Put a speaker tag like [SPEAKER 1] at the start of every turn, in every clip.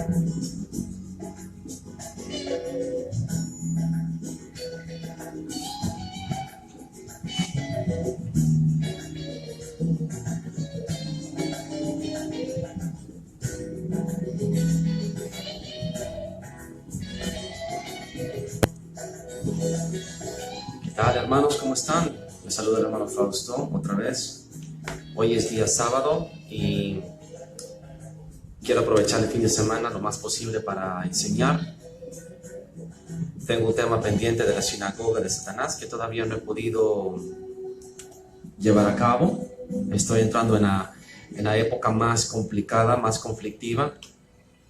[SPEAKER 1] ¿Qué tal, hermanos? ¿Cómo están? Les saluda el hermano Fausto otra vez. Hoy es día sábado y quiero aprovechar el fin de semana lo más posible para enseñar. Tengo un tema pendiente de la sinagoga de Satanás que todavía no he podido llevar a cabo. Estoy entrando en la época más complicada, más conflictiva,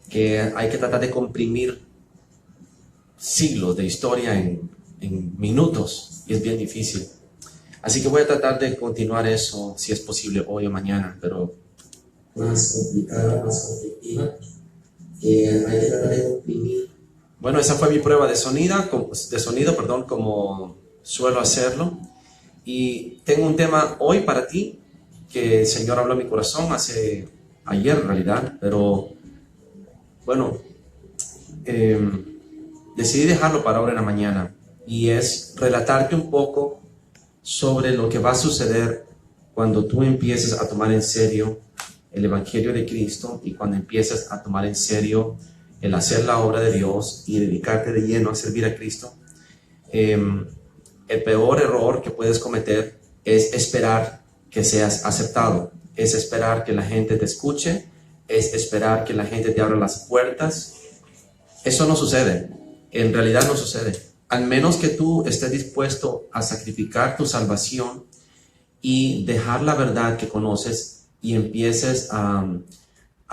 [SPEAKER 1] que hay que tratar de comprimir siglos de historia en minutos, y es bien difícil. Así que voy a tratar de continuar eso, si es posible, hoy o mañana, pero más complicada, más conflictiva, que hay que tratar de comprimir. Bueno, esa fue mi prueba de sonido, como suelo hacerlo. Y tengo un tema hoy para ti, que el Señor habló a mi corazón ayer en realidad, pero bueno, decidí dejarlo para ahora en la mañana, y es relatarte un poco sobre lo que va a suceder cuando tú empieces a tomar en serio el Evangelio de Cristo y cuando empieces a tomar en serio el hacer la obra de Dios y dedicarte de lleno a servir a Cristo. El peor error que puedes cometer es esperar que seas aceptado, es esperar que la gente te escuche, es esperar que la gente te abra las puertas. Eso no sucede, en realidad no sucede, al menos que tú estés dispuesto a sacrificar tu salvación y dejar la verdad que conoces y empieces a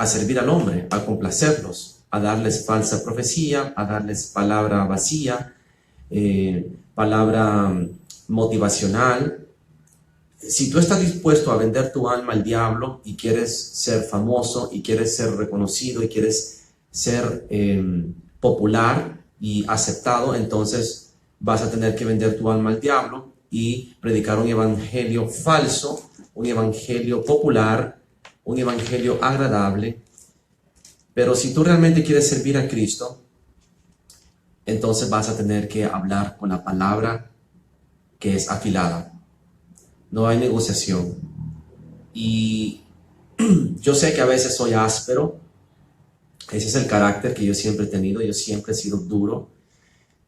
[SPEAKER 1] servir al hombre, a complacerlos, a darles falsa profecía, a darles palabra vacía, palabra motivacional. Si tú estás dispuesto a vender tu alma al diablo y quieres ser famoso y quieres ser reconocido y quieres ser popular y aceptado, entonces vas a tener que vender tu alma al diablo y predicar un evangelio falso, un evangelio popular, un evangelio agradable. Pero si tú realmente quieres servir a Cristo, entonces vas a tener que hablar con la palabra que es afilada. No hay negociación. Y yo sé que a veces soy áspero. Ese es el carácter que yo siempre he tenido. Yo siempre he sido duro,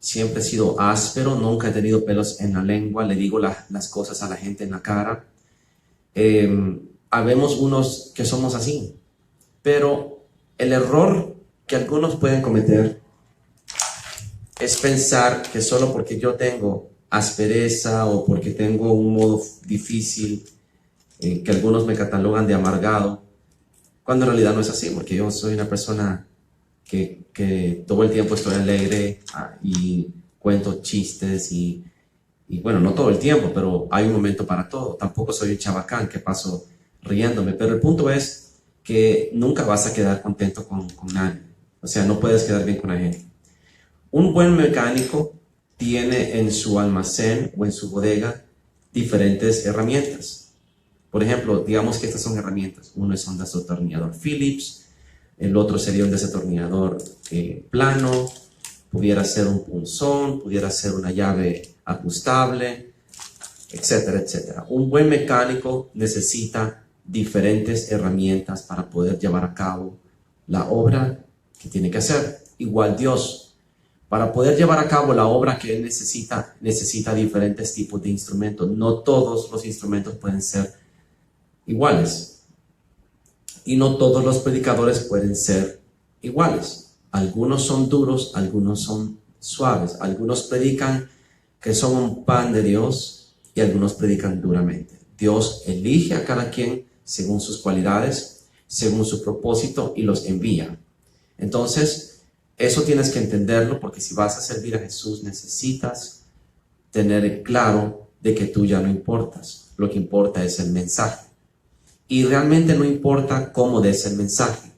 [SPEAKER 1] siempre he sido áspero, nunca he tenido pelos en la lengua, le digo las cosas a la gente en la cara. Habemos unos que somos así, pero el error que algunos pueden cometer es pensar que solo porque yo tengo aspereza o porque tengo un modo difícil, que algunos me catalogan de amargado, cuando en realidad no es así, porque yo soy una persona que todo el tiempo estoy alegre y cuento chistes y bueno, no todo el tiempo, pero hay un momento para todo. Tampoco soy un chabacán que paso riéndome, pero el punto es que nunca vas a quedar contento con nadie. O sea, no puedes quedar bien con la gente. Un buen mecánico tiene en su almacén o en su bodega diferentes herramientas. Por ejemplo, digamos que estas son herramientas. Uno es un desatornillador Phillips, el otro sería un desatornillador plano, pudiera ser un punzón, pudiera ser una llave ajustable, etcétera, etcétera. Un buen mecánico necesita diferentes herramientas para poder llevar a cabo la obra que tiene que hacer. Igual Dios, para poder llevar a cabo la obra que Él necesita diferentes tipos de instrumentos. No todos los instrumentos pueden ser iguales. Y no todos los predicadores pueden ser iguales. Algunos son duros, algunos son suaves. Algunos predican que son un pan de Dios y algunos predican duramente. Dios elige a cada quien según sus cualidades, según su propósito y los envía. Entonces, eso tienes que entenderlo, porque si vas a servir a Jesús necesitas tener claro de que tú ya no importas. Lo que importa es el mensaje. Y realmente no importa cómo des el mensaje.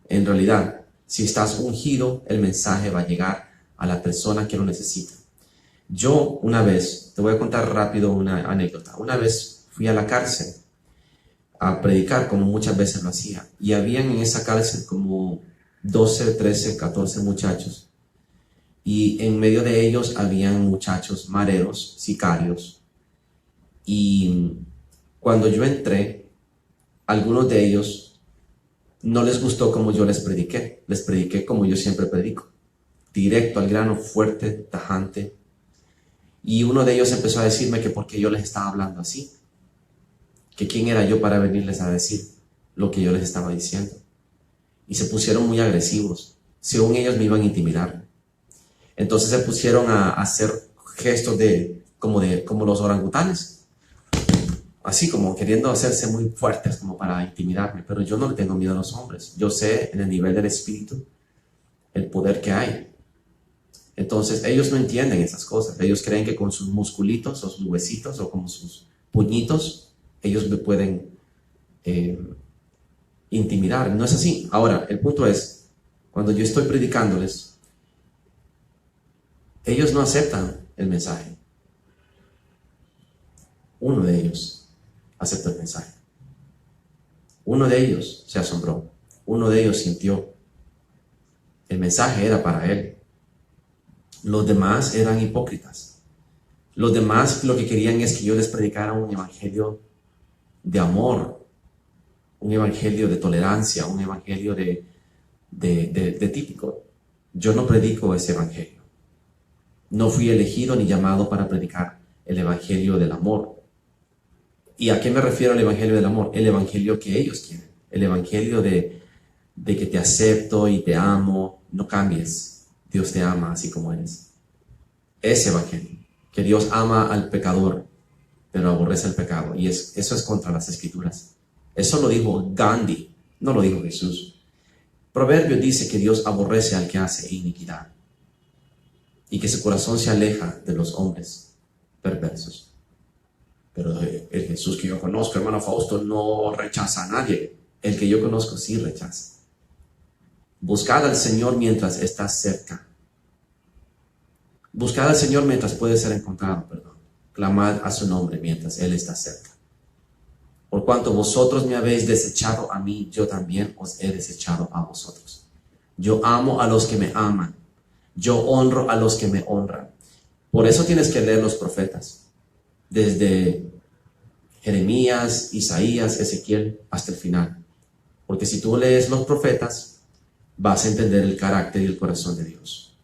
[SPEAKER 1] En realidad, si estás ungido, el mensaje va a llegar a la persona que lo necesita. Yo una vez, te voy a contar rápido una anécdota. Una vez fui a la cárcel a predicar, como muchas veces lo hacía. Y habían en esa cárcel como 12, 13, 14 muchachos. Y en medio de ellos habían muchachos mareros, sicarios. Y cuando yo entré, algunos de ellos no les gustó como yo les prediqué. Les prediqué como yo siempre predico. Directo al grano, fuerte, tajante. Y uno de ellos empezó a decirme que por qué yo les estaba hablando así. Que quién era yo para venirles a decir lo que yo les estaba diciendo. Y se pusieron muy agresivos. Según ellos me iban a intimidar. Entonces se pusieron a hacer gestos como los orangutanes. Así como queriendo hacerse muy fuertes como para intimidarme. Pero yo no le tengo miedo a los hombres. Yo sé en el nivel del espíritu el poder que hay. Entonces ellos no entienden esas cosas. Ellos creen que con sus musculitos o sus huesitos o con sus puñitos ellos me pueden intimidar. No es así. Ahora, el punto es, cuando yo estoy predicándoles, ellos no aceptan el mensaje. Uno de ellos aceptó el mensaje. Uno de ellos se asombró. Uno de ellos sintió. El mensaje era para él. Los demás eran hipócritas. Los demás lo que querían es que yo les predicara un evangelio de amor, un evangelio de tolerancia, un evangelio de típico. Yo no predico ese evangelio. No fui elegido ni llamado para predicar el evangelio del amor. ¿Y a qué me refiero el evangelio del amor? El evangelio que ellos quieren. El evangelio de que te acepto y te amo. No cambies. Dios te ama así como eres. Ese evangelio. Que Dios ama al pecador, pero aborrece el pecado. Y eso es contra las escrituras. Eso lo dijo Gandhi, no lo dijo Jesús. Proverbio dice que Dios aborrece al que hace iniquidad y que su corazón se aleja de los hombres perversos. Pero el Jesús que yo conozco, hermano Fausto, no rechaza a nadie. El que yo conozco sí rechaza. Buscad al Señor mientras está cerca. Buscad al Señor mientras puede ser encontrado, perdón. Clamad a su nombre mientras Él está cerca. Por cuanto vosotros me habéis desechado a mí, yo también os he desechado a vosotros. Yo amo a los que me aman. Yo honro a los que me honran. Por eso tienes que leer los profetas. Desde Jeremías, Isaías, Ezequiel, hasta el final. Porque si tú lees los profetas, vas a entender el carácter y el corazón de Dios.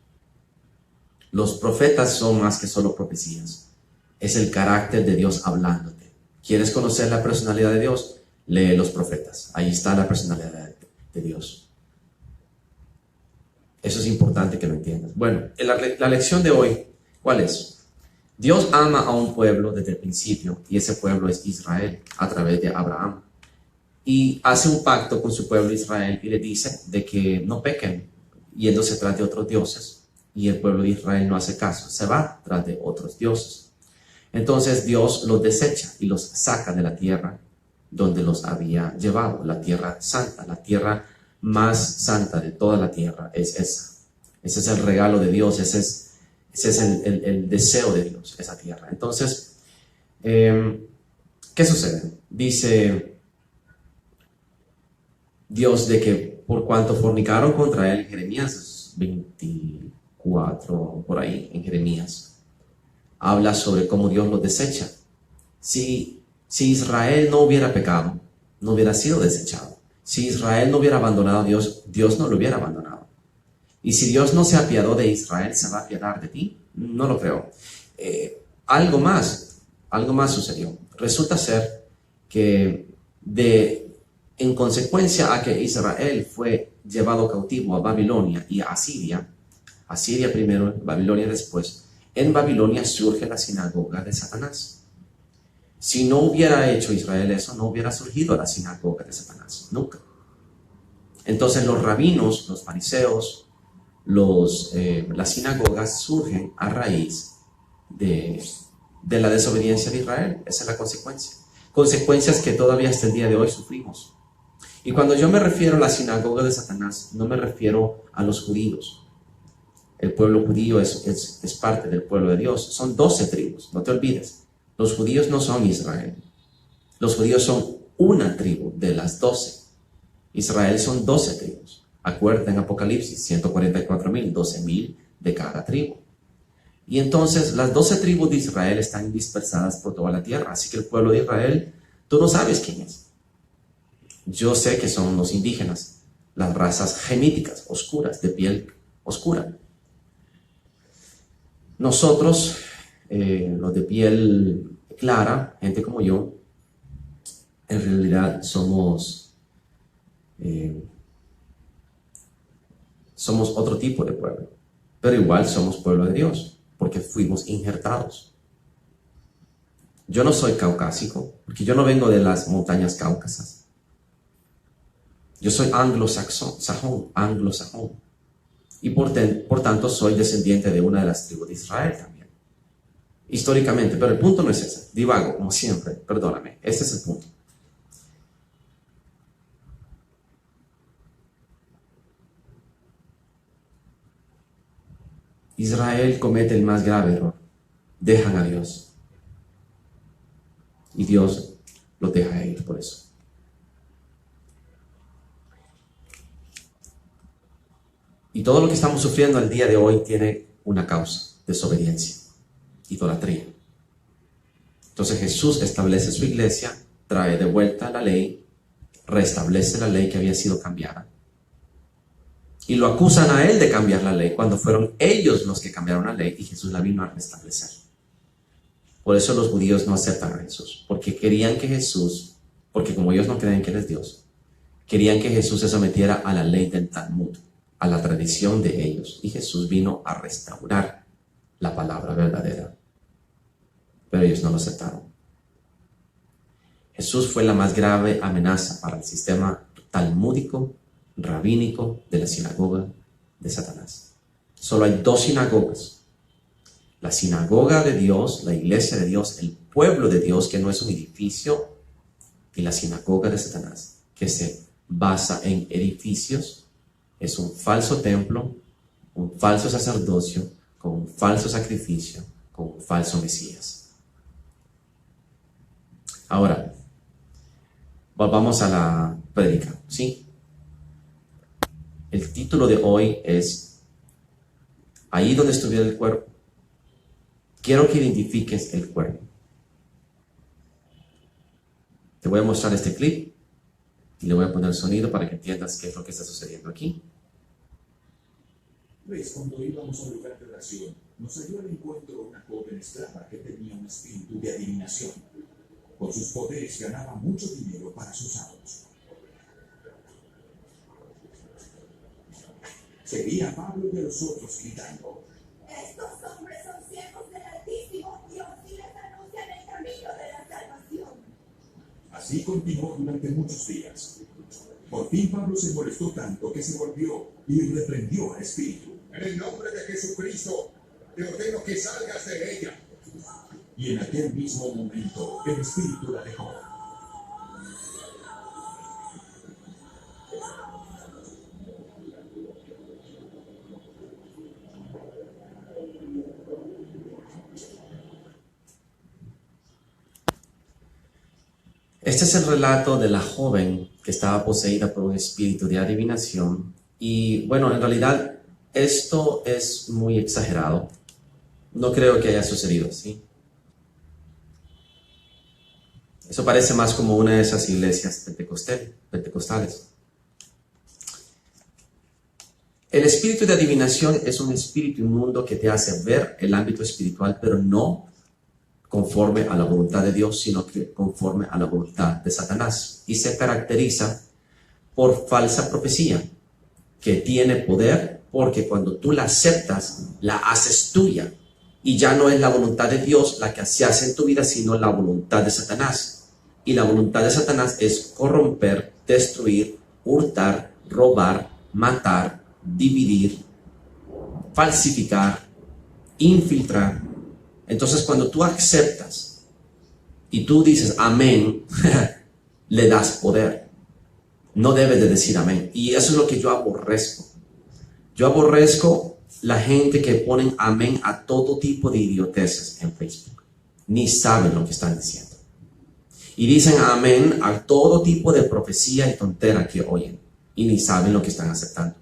[SPEAKER 1] Los profetas son más que solo profecías. Es el carácter de Dios hablándote. ¿Quieres conocer la personalidad de Dios? Lee los profetas. Ahí está la personalidad de Dios. Eso es importante que lo entiendas. Bueno, la lección de hoy, ¿cuál es? Dios ama a un pueblo desde el principio, y ese pueblo es Israel, a través de Abraham. Y hace un pacto con su pueblo Israel y le dice de que no pequen yéndose tras de otros dioses. Y el pueblo de Israel no hace caso, se va tras de otros dioses. Entonces Dios los desecha y los saca de la tierra donde los había llevado, la tierra santa, la tierra más santa de toda la tierra es esa. Ese es el regalo de Dios, ese es el deseo de Dios, esa tierra. Entonces, ¿qué sucede? Dice Dios de que por cuanto fornicaron contra él, Jeremías 24, por ahí, en Jeremías, habla sobre cómo Dios los desecha. Si Israel no hubiera pecado, no hubiera sido desechado. Si Israel no hubiera abandonado a Dios, Dios no lo hubiera abandonado. Y si Dios no se apiadó de Israel, ¿se va a apiadar de ti? No lo creo. Algo más sucedió. Resulta ser que en consecuencia a que Israel fue llevado cautivo a Babilonia y a Asiria primero, Babilonia después, en Babilonia surge la sinagoga de Satanás. Si no hubiera hecho Israel eso, no hubiera surgido la sinagoga de Satanás, nunca. Entonces los rabinos, los fariseos, las sinagogas surgen a raíz de la desobediencia de Israel. Esa es la consecuencia. Consecuencias que todavía hasta el día de hoy sufrimos. Y cuando yo me refiero a la sinagoga de Satanás, no me refiero a los judíos. El pueblo judío es parte del pueblo de Dios. Son 12 tribus, no te olvides. Los judíos no son Israel. Los judíos son una tribu de las 12. Israel son 12 tribus. Acuerda en Apocalipsis, 144,000, 12,000 de cada tribu. Y entonces las 12 tribus de Israel están dispersadas por toda la tierra. Así que el pueblo de Israel, tú no sabes quién es. Yo sé que son los indígenas, las razas gemíticas, oscuras, de piel oscura. Nosotros, los de piel clara, gente como yo, en realidad somos otro tipo de pueblo, pero igual somos pueblo de Dios, porque fuimos injertados. Yo no soy caucásico, porque yo no vengo de las montañas cáucasas. Yo soy anglosajón, y por tanto soy descendiente de una de las tribus de Israel también, históricamente, pero el punto no es ese. Divago, como siempre, perdóname, ese es el punto. Israel comete el más grave error. Dejan a Dios. Y Dios los deja ir por eso. Y todo lo que estamos sufriendo al día de hoy tiene una causa: desobediencia, idolatría. Entonces Jesús establece su iglesia, trae de vuelta la ley, restablece la ley que había sido cambiada. Y lo acusan a él de cambiar la ley, cuando fueron ellos los que cambiaron la ley y Jesús la vino a restablecer. Por eso los judíos no aceptan a Jesús, porque querían que Jesús, porque como ellos no creen que Él es Dios, querían que Jesús se sometiera a la ley del Talmud, a la tradición de ellos. Y Jesús vino a restaurar la palabra verdadera. Pero ellos no lo aceptaron. Jesús fue la más grave amenaza para el sistema talmúdico, rabínico de la sinagoga de Satanás. Solo hay 2 sinagogas: la sinagoga de Dios, la iglesia de Dios, el pueblo de Dios, que no es un edificio, y la sinagoga de Satanás, que se basa en edificios, es un falso templo, un falso sacerdocio, con un falso sacrificio, con un falso Mesías. Ahora, volvamos a la prédica, ¿sí? El título de hoy es Ahí donde estuviera el cuerpo. Quiero que identifiques el cuerpo. Te voy a mostrar este clip y le voy a poner sonido para que entiendas qué es lo que está sucediendo aquí.
[SPEAKER 2] ¿Ves? Cuando íbamos a un lugar de oración, nos halló al encuentro una joven esclava que tenía un espíritu de adivinación. Con sus poderes ganaba mucho dinero para sus amos. Seguía a Pablo y a los otros gritando:
[SPEAKER 3] estos hombres son siervos del Altísimo Dios y les anuncian el camino de la salvación.
[SPEAKER 2] Así continuó durante muchos días. Por fin Pablo se molestó tanto que se volvió y reprendió al espíritu.
[SPEAKER 4] En el nombre de Jesucristo, te ordeno que salgas de ella.
[SPEAKER 2] Y en aquel mismo momento el espíritu la dejó.
[SPEAKER 1] Este es el relato de la joven que estaba poseída por un espíritu de adivinación. Y bueno, en realidad esto es muy exagerado. No creo que haya sucedido así. Eso parece más como una de esas iglesias pentecostales. El espíritu de adivinación es un espíritu inmundo que te hace ver el ámbito espiritual, pero no conforme a la voluntad de Dios, sino que conforme a la voluntad de Satanás. Y se caracteriza por falsa profecía, que tiene poder porque cuando tú la aceptas, la haces tuya. Y ya no es la voluntad de Dios la que se hace en tu vida, sino la voluntad de Satanás. Y la voluntad de Satanás es corromper, destruir, hurtar, robar, matar, dividir, falsificar, infiltrar. Entonces cuando tú aceptas y tú dices amén, le das poder. No debes de decir amén. Y eso es lo que yo aborrezco. Yo aborrezco la gente que ponen amén a todo tipo de idioteces en Facebook. Ni saben lo que están diciendo. Y dicen amén a todo tipo de profecía y tontera que oyen. y ni saben lo que están aceptando.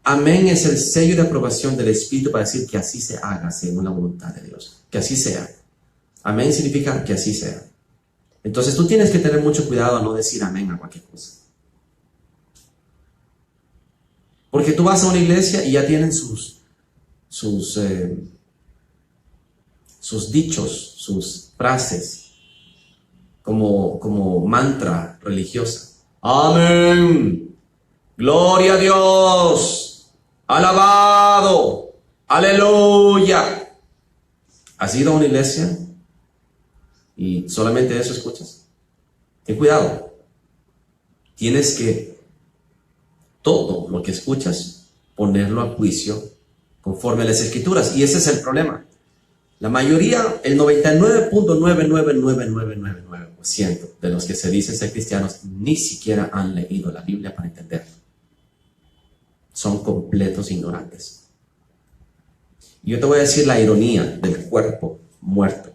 [SPEAKER 1] Amén es el sello de aprobación del Espíritu para decir que así se haga según la voluntad de Dios. Que así sea. Amén significa que así sea. Entonces tú tienes que tener mucho cuidado a no decir amén a cualquier cosa. Porque tú vas a una iglesia y ya tienen sus dichos, sus frases, como mantra religiosa. Amén. Gloria a Dios. Alabado. Aleluya. ¿Has ido a una iglesia y solamente eso escuchas? Ten cuidado. Tienes que todo lo que escuchas ponerlo a juicio conforme a las Escrituras. Y ese es el problema. La mayoría, el 99.99999% de los que se dicen ser cristianos ni siquiera han leído la Biblia para entenderlo. Son completos ignorantes. Y yo te voy a decir la ironía del cuerpo muerto.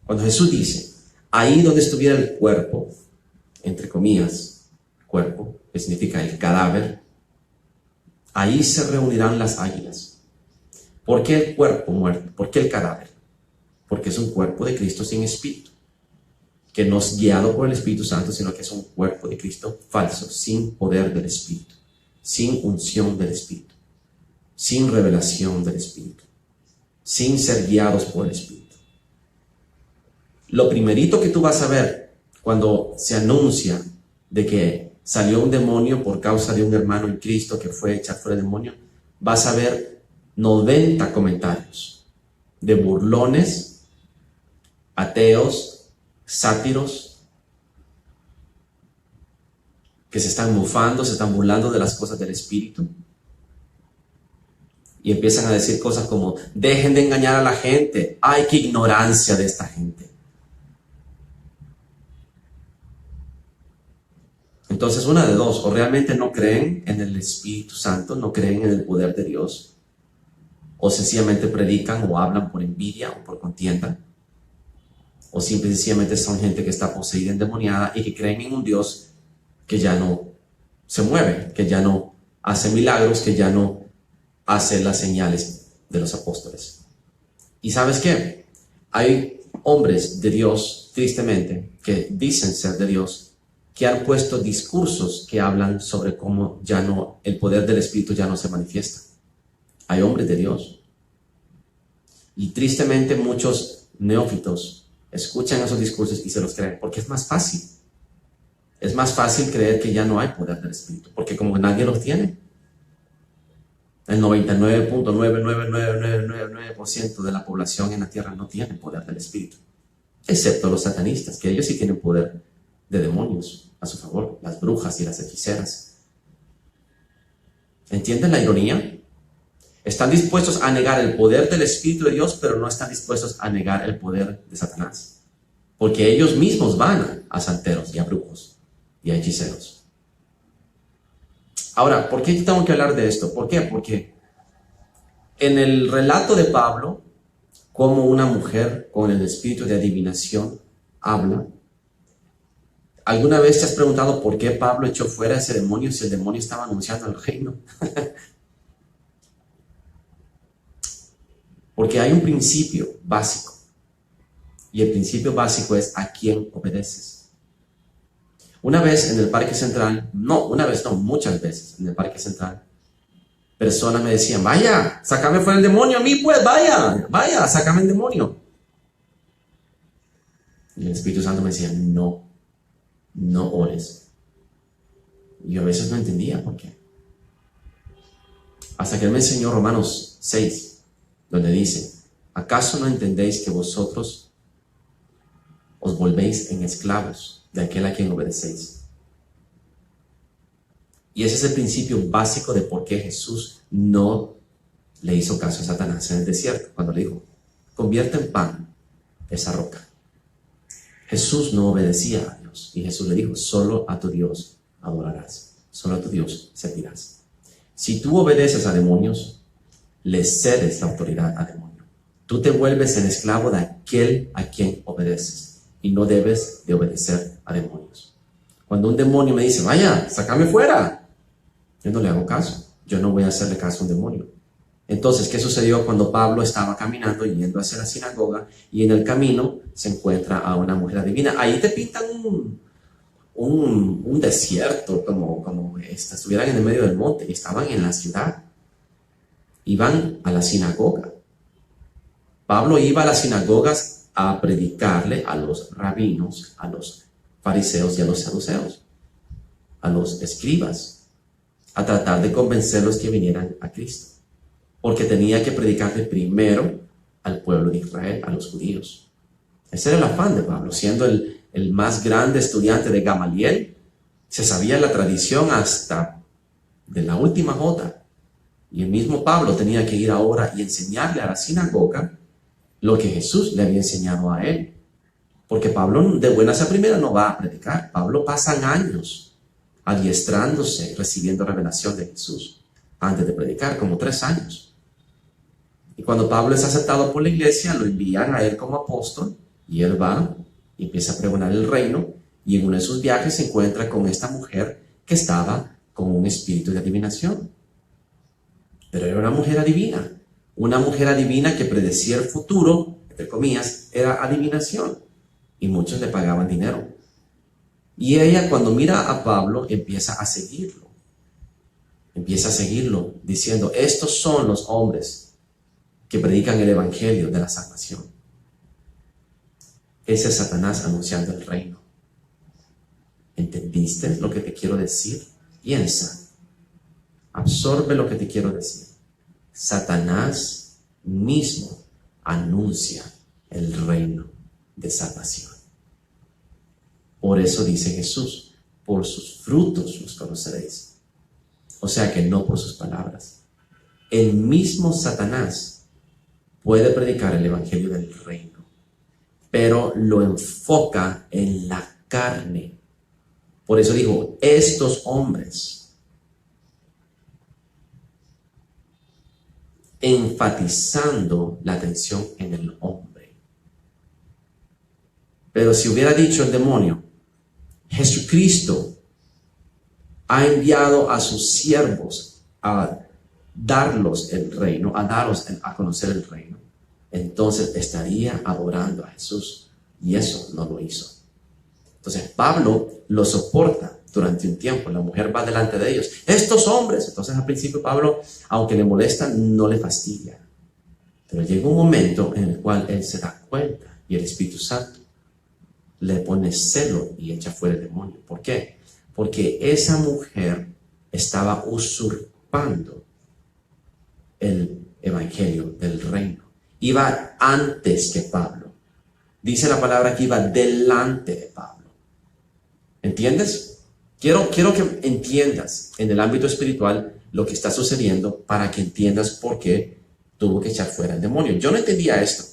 [SPEAKER 1] Cuando Jesús dice, ahí donde estuviera el cuerpo, entre comillas, cuerpo, que significa el cadáver, ahí se reunirán las águilas. ¿Por qué el cuerpo muerto? ¿Por qué el cadáver? Porque es un cuerpo de Cristo sin espíritu, que no es guiado por el Espíritu Santo, sino que es un cuerpo de Cristo falso, sin poder del Espíritu, sin unción del Espíritu, sin revelación del Espíritu, sin ser guiados por el Espíritu. Lo primerito que tú vas a ver cuando se anuncia de que salió un demonio por causa de un hermano en Cristo que fue echado fuera del demonio, vas a ver 90 comentarios de burlones, ateos, sátiros, que se están mofando, se están burlando de las cosas del Espíritu. Y empiezan a decir cosas como, dejen de engañar a la gente. ¡Ay, qué ignorancia de esta gente! Entonces, una de dos, o realmente no creen en el Espíritu Santo, no creen en el poder de Dios, o sencillamente predican o hablan por envidia o por contienda, o simple y sencillamente son gente que está poseída, endemoniada y que creen en un Dios que ya no se mueve, que ya no hace milagros, que ya no hace las señales de los apóstoles. ¿Y sabes qué? Hay hombres de Dios, tristemente, que dicen ser de Dios, que han puesto discursos que hablan sobre cómo ya no, el poder del Espíritu ya no se manifiesta. Hay hombres de Dios. Y tristemente muchos neófitos escuchan esos discursos y se los creen, porque es más fácil. Es más fácil creer que ya no hay poder del Espíritu, porque como nadie los tiene. El 99.99999% de la población en la tierra no tiene poder del Espíritu, excepto los satanistas, que ellos sí tienen poder de demonios a su favor, las brujas y las hechiceras. ¿Entienden la ironía? Están dispuestos a negar el poder del Espíritu de Dios, pero no están dispuestos a negar el poder de Satanás, porque ellos mismos van a santeros y a brujos y a hechiceros. Ahora, ¿por qué tengo que hablar de esto? ¿Por qué? Porque en el relato de Pablo, como una mujer con el espíritu de adivinación habla, ¿alguna vez te has preguntado por qué Pablo echó fuera ese demonio si el demonio estaba anunciando el reino? Porque hay un principio básico, y el principio básico es a quién obedeces. Una vez en el Parque Central, muchas veces en el Parque Central, personas me decían, vaya, sácame fuera el demonio a mí, pues, vaya, sácame el demonio. Y el Espíritu Santo me decía, no ores. Y yo a veces no entendía por qué. Hasta que él me enseñó Romanos 6, donde dice, ¿acaso no entendéis que vosotros os volvéis en esclavos de aquel a quien obedecéis? Y ese es el principio básico de por qué Jesús no le hizo caso a Satanás en el desierto, cuando le dijo, convierte en pan esa roca. Jesús no obedecía a Dios, y Jesús le dijo, solo a tu Dios adorarás, solo a tu Dios servirás. Si tú obedeces a demonios, le cedes la autoridad al demonio. Tú te vuelves el esclavo de aquel a quien obedeces, y no debes de obedecer a demonios. Cuando un demonio me dice, vaya, sácame fuera, yo no le hago caso. Yo no voy a hacerle caso a un demonio. Entonces, ¿qué sucedió cuando Pablo estaba caminando y yendo hacia la sinagoga y en el camino se encuentra a una mujer adivina? Ahí te pintan un desierto, como estuvieran en el medio del monte y estaban en la ciudad. Iban a la sinagoga. Pablo iba a las sinagogas a predicarle a los rabinos, a los fariseos y a los saduceos, a los escribas, a tratar de convencerlos que vinieran a Cristo, porque tenía que predicarle primero al pueblo de Israel, a los judíos. Ese era el afán de Pablo, siendo el más grande estudiante de Gamaliel, se sabía la tradición hasta de la última jota, y el mismo Pablo tenía que ir ahora y enseñarle a la sinagoga lo que Jesús le había enseñado a él, porque Pablo de buenas a primeras no va a predicar. Pablo pasan años adiestrándose, recibiendo revelación de Jesús antes de predicar, como 3 años. Y cuando Pablo es aceptado por la iglesia, lo envían a él como apóstol y él va y empieza a pregonar el reino, y en uno de sus viajes se encuentra con esta mujer que estaba con un espíritu de adivinación. Pero era una mujer adivina que predecía el futuro, entre comillas, era adivinación, y muchos le pagaban dinero. Y ella, cuando mira a Pablo, empieza a seguirlo diciendo, estos son los hombres que predican el evangelio de la salvación. Ese es Satanás anunciando el reino. ¿Entendiste lo que te quiero decir? Piensa, absorbe lo que te quiero decir. Satanás mismo anuncia el reino de salvación. Por eso dice Jesús, por sus frutos los conoceréis. O sea que no por sus palabras. El mismo Satanás puede predicar el evangelio del reino, pero lo enfoca en la carne. Por eso dijo, estos hombres, enfatizando la atención en el hombre. Pero si hubiera dicho el demonio, Jesucristo ha enviado a sus siervos a darlos el reino, a daros a conocer el reino, entonces estaría adorando a Jesús, y eso no lo hizo. Entonces Pablo lo soporta durante un tiempo. La mujer va delante de ellos, estos hombres. Entonces al principio Pablo, aunque le molesta, no le fastidia. Pero llega un momento en el cual él se da cuenta y el Espíritu Santo le pone celo y echa fuera el demonio. ¿Por qué? Porque esa mujer estaba usurpando el evangelio del reino. Iba antes que Pablo. Dice la palabra que iba delante de Pablo. ¿Entiendes? Quiero que entiendas en el ámbito espiritual lo que está sucediendo para que entiendas por qué tuvo que echar fuera el demonio. Yo no entendía esto.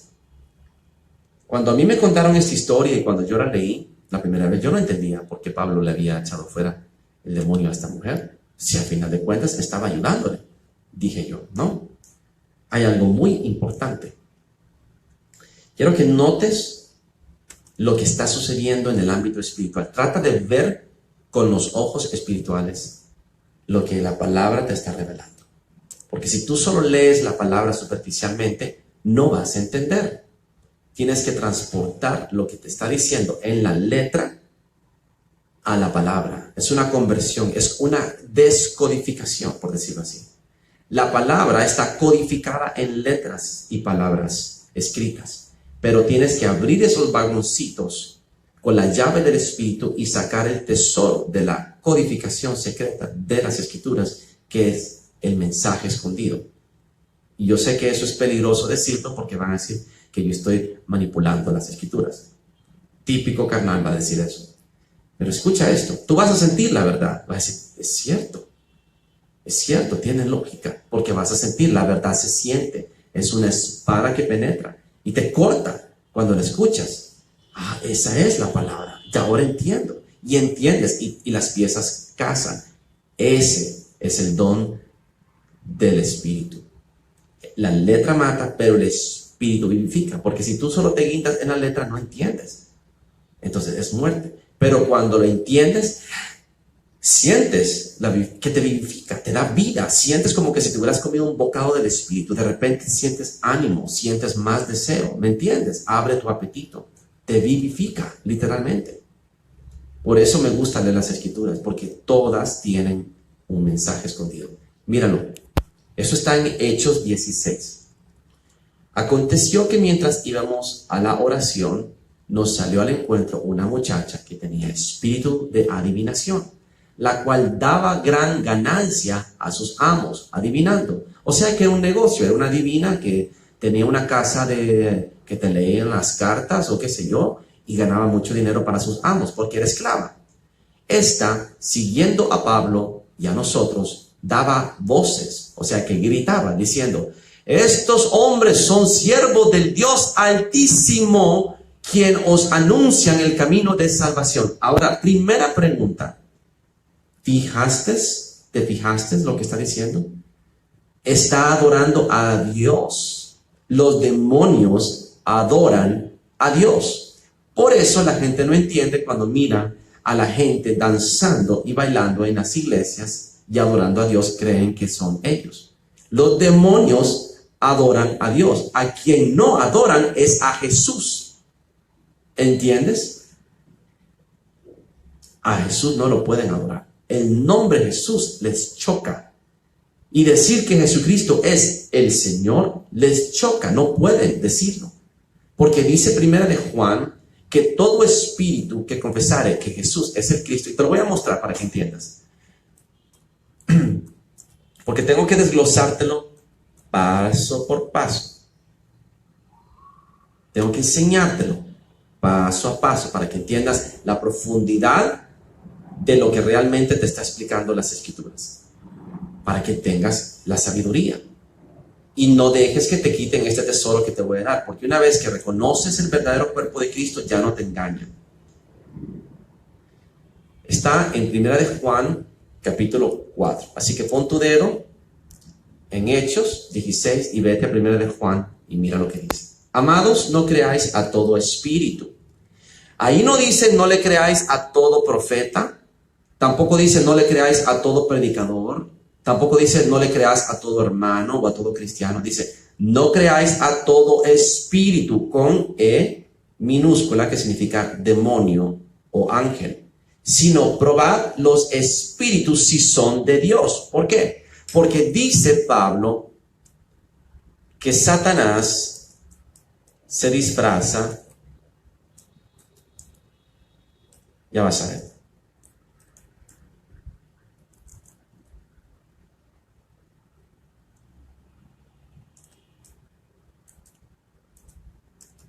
[SPEAKER 1] Cuando a mí me contaron esta historia y cuando yo la leí la primera vez, yo no entendía por qué Pablo le había echado fuera el demonio a esta mujer, si al final de cuentas estaba ayudándole. Dije yo, no, hay algo muy importante. Quiero que notes lo que está sucediendo en el ámbito espiritual. Trata de ver con los ojos espirituales lo que la palabra te está revelando. Porque si tú solo lees la palabra superficialmente, no vas a entender. Tienes que transportar lo que te está diciendo en la letra a la palabra. Es una conversión, es una descodificación, por decirlo así. La palabra está codificada en letras y palabras escritas, pero tienes que abrir esos vagoncitos con la llave del Espíritu y sacar el tesoro de la codificación secreta de las Escrituras, que es el mensaje escondido. Y yo sé que eso es peligroso decirlo porque van a decir que yo estoy manipulando las Escrituras. Típico carnal va a decir eso. Pero escucha esto, tú vas a sentir la verdad, vas a decir, es cierto, tiene lógica, porque vas a sentir, la verdad se siente, es una espada que penetra y te corta cuando la escuchas. Ah, esa es la palabra, ya ahora entiendo, y entiendes, y las piezas casan. Ese es el don del Espíritu. La letra mata, pero el Espíritu vivifica, porque si tú solo te guindas en la letra, no entiendes. Entonces es muerte. Pero cuando lo entiendes, sientes que te vivifica, te da vida. Sientes como que si te hubieras comido un bocado del Espíritu. De repente sientes ánimo, sientes más deseo. ¿Me entiendes? Abre tu apetito. Te vivifica, literalmente. Por eso me gusta leer las Escrituras, porque todas tienen un mensaje escondido. Míralo. Eso está en Hechos 16. Aconteció que mientras íbamos a la oración, nos salió al encuentro una muchacha que tenía espíritu de adivinación, la cual daba gran ganancia a sus amos, adivinando. O sea que era un negocio, era una adivina que tenía una casa que te leían las cartas o qué sé yo, y ganaba mucho dinero para sus amos, porque era esclava. Esta, siguiendo a Pablo y a nosotros, daba voces, o sea que gritaba, diciendo: estos hombres son siervos del Dios Altísimo, quien os anuncian el camino de salvación. Ahora, primera pregunta. ¿Te fijaste lo que está diciendo? Está adorando a Dios. Los demonios adoran a Dios. Por eso la gente no entiende cuando mira a la gente danzando y bailando en las iglesias y adorando a Dios, creen que son ellos. Los demonios adoran a Dios. A quien no adoran es a Jesús. ¿Entiendes? A Jesús no lo pueden adorar. El nombre de Jesús les choca. Y decir que Jesucristo es el Señor les choca. No pueden decirlo. Porque dice primera de Juan que todo espíritu que confesare que Jesús es el Cristo, y te lo voy a mostrar para que entiendas. Porque tengo que desglosártelo paso por paso. Tengo que enseñártelo paso a paso para que entiendas la profundidad de lo que realmente te está explicando las Escrituras. Para que tengas la sabiduría. Y no dejes que te quiten este tesoro que te voy a dar. Porque una vez que reconoces el verdadero cuerpo de Cristo, ya no te engañan. Está en primera de Juan, capítulo 4. Así que pon tu dedo en Hechos 16 y vete a primera de Juan y mira lo que dice. Amados, no creáis a todo espíritu. Ahí no dice no le creáis a todo profeta. Tampoco dice no le creáis a todo predicador. Tampoco dice no le creáis a todo hermano o a todo cristiano. Dice no creáis a todo espíritu con E minúscula, que significa demonio o ángel. Sino probad los espíritus si son de Dios. ¿Por qué? Porque dice Pablo que Satanás se disfraza. Ya vas a ver.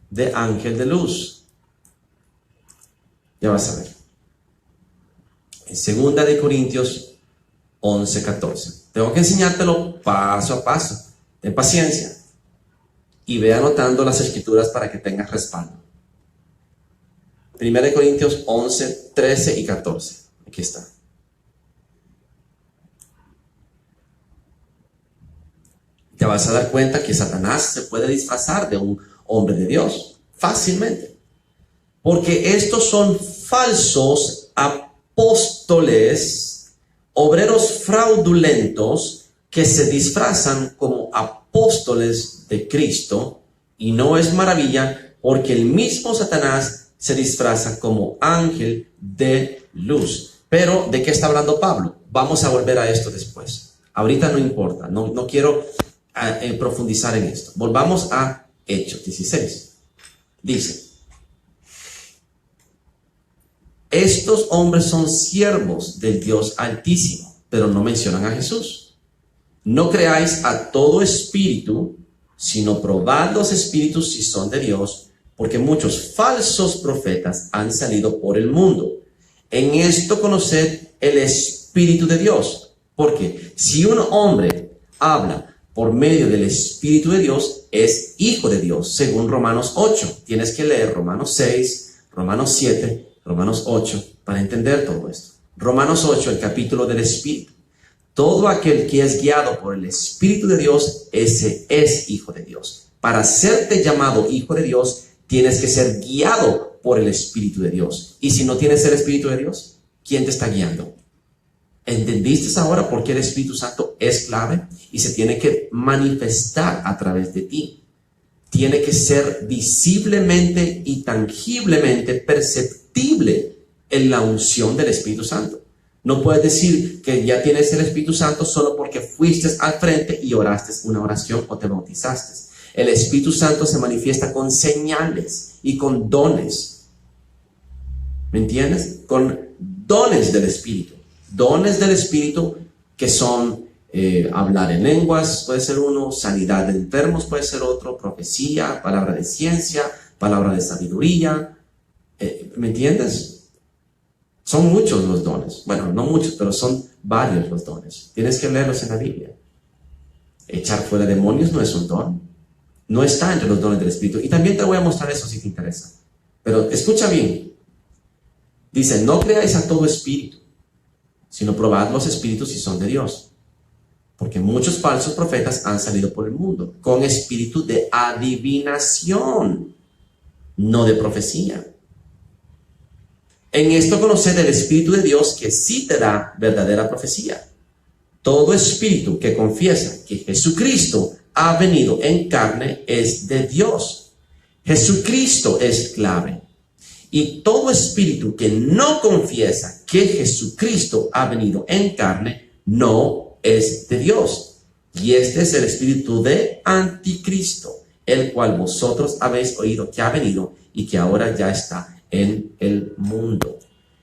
[SPEAKER 1] De ángel de luz. Ya vas a ver. En 2 de Corintios 11:14. Tengo que enseñártelo paso a paso. Ten paciencia. Y ve anotando las Escrituras para que tengas respaldo. 1 de Corintios 11, 13 y 14. Aquí está. Te vas a dar cuenta que Satanás se puede disfrazar de un hombre de Dios fácilmente. Porque estos son falsos apóstoles, obreros fraudulentos que se disfrazan como apóstoles de Cristo. Y no es maravilla, porque el mismo Satanás se disfraza como ángel de luz. Pero, ¿de qué está hablando Pablo? Vamos a volver a esto después. Ahorita no importa, no quiero profundizar en esto. Volvamos a Hechos 16. Dice: estos hombres son siervos del Dios Altísimo, pero no mencionan a Jesús. No creáis a todo espíritu, sino probad los espíritus si son de Dios, porque muchos falsos profetas han salido por el mundo. En esto conoced el Espíritu de Dios, porque si un hombre habla por medio del Espíritu de Dios, es hijo de Dios, según Romanos 8. Tienes que leer Romanos 6, Romanos 7, Romanos 8, para entender todo esto. Romanos 8, el capítulo del Espíritu. Todo aquel que es guiado por el Espíritu de Dios, ese es hijo de Dios. Para serte llamado hijo de Dios, tienes que ser guiado por el Espíritu de Dios. Y si no tienes el Espíritu de Dios, ¿quién te está guiando? ¿Entendiste ahora por qué el Espíritu Santo es clave? Y se tiene que manifestar a través de ti. Tiene que ser visiblemente y tangiblemente perceptible en la unción del Espíritu Santo. No puedes decir que ya tienes el Espíritu Santo solo porque fuiste al frente y oraste una oración o te bautizaste. El Espíritu Santo se manifiesta con señales y con dones. ¿Me entiendes? Con dones del Espíritu. Dones del Espíritu que son hablar en lenguas, puede ser uno, sanidad de enfermos puede ser otro, profecía, palabra de ciencia, palabra de sabiduría. ¿Me entiendes? Son muchos los dones. Bueno, no muchos, pero son varios los dones. Tienes que leerlos en la Biblia. Echar fuera demonios no es un don. No está entre los dones del Espíritu. Y también te voy a mostrar eso si te interesa. Pero escucha bien. Dice, no creáis a todo espíritu, sino probad los espíritus si son de Dios. Porque muchos falsos profetas han salido por el mundo con espíritu de adivinación, no de profecía. En esto conoced el Espíritu de Dios, que sí te da verdadera profecía. Todo espíritu que confiesa que Jesucristo ha venido en carne es de Dios. Jesucristo es clave. Y todo espíritu que no confiesa que Jesucristo ha venido en carne no es de Dios. Y este es el espíritu de anticristo, el cual vosotros habéis oído que ha venido y que ahora ya está en el mundo.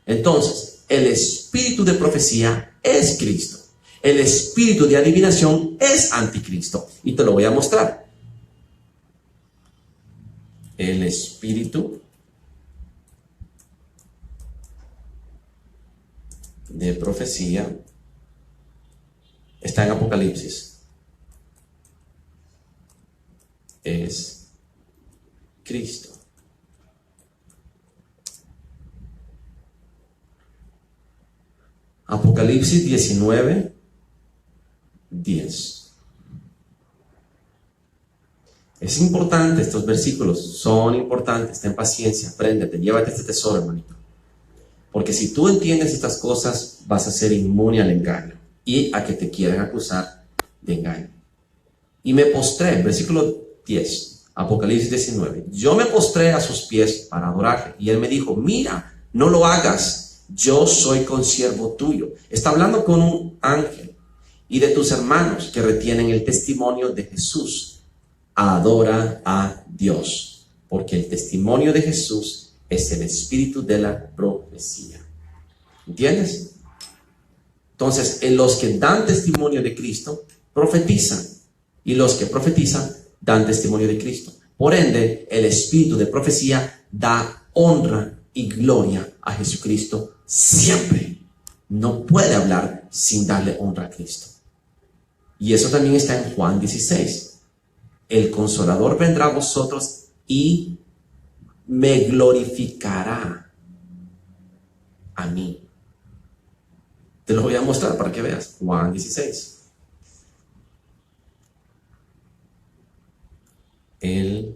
[SPEAKER 1] Entonces, el espíritu de profecía es Cristo. El espíritu de adivinación es anticristo. Y te lo voy a mostrar. El espíritu de profecía está en Apocalipsis. Es Cristo. Apocalipsis 19, 10. Es importante, estos versículos son importantes. Ten paciencia, apréndete, llévate este tesoro, hermanito. Porque si tú entiendes estas cosas, vas a ser inmune al engaño y a que te quieran acusar de engaño. Y me postré, versículo 10, Apocalipsis 19. Yo me postré a sus pies para adorarle. Y él me dijo, mira, no lo hagas, yo soy consiervo tuyo. Está hablando con un ángel. Y de tus hermanos que retienen el testimonio de Jesús. Adora a Dios, porque el testimonio de Jesús es el espíritu de la profecía. ¿Entiendes? Entonces, en los que dan testimonio de Cristo, profetizan. Y los que profetizan, dan testimonio de Cristo. Por ende, el espíritu de profecía da honra y gloria a Jesucristo siempre. No puede hablar sin darle honra a Cristo. Y eso también está en Juan 16. El Consolador vendrá a vosotros y me glorificará a mí. Te lo voy a mostrar para que veas. Juan 16. El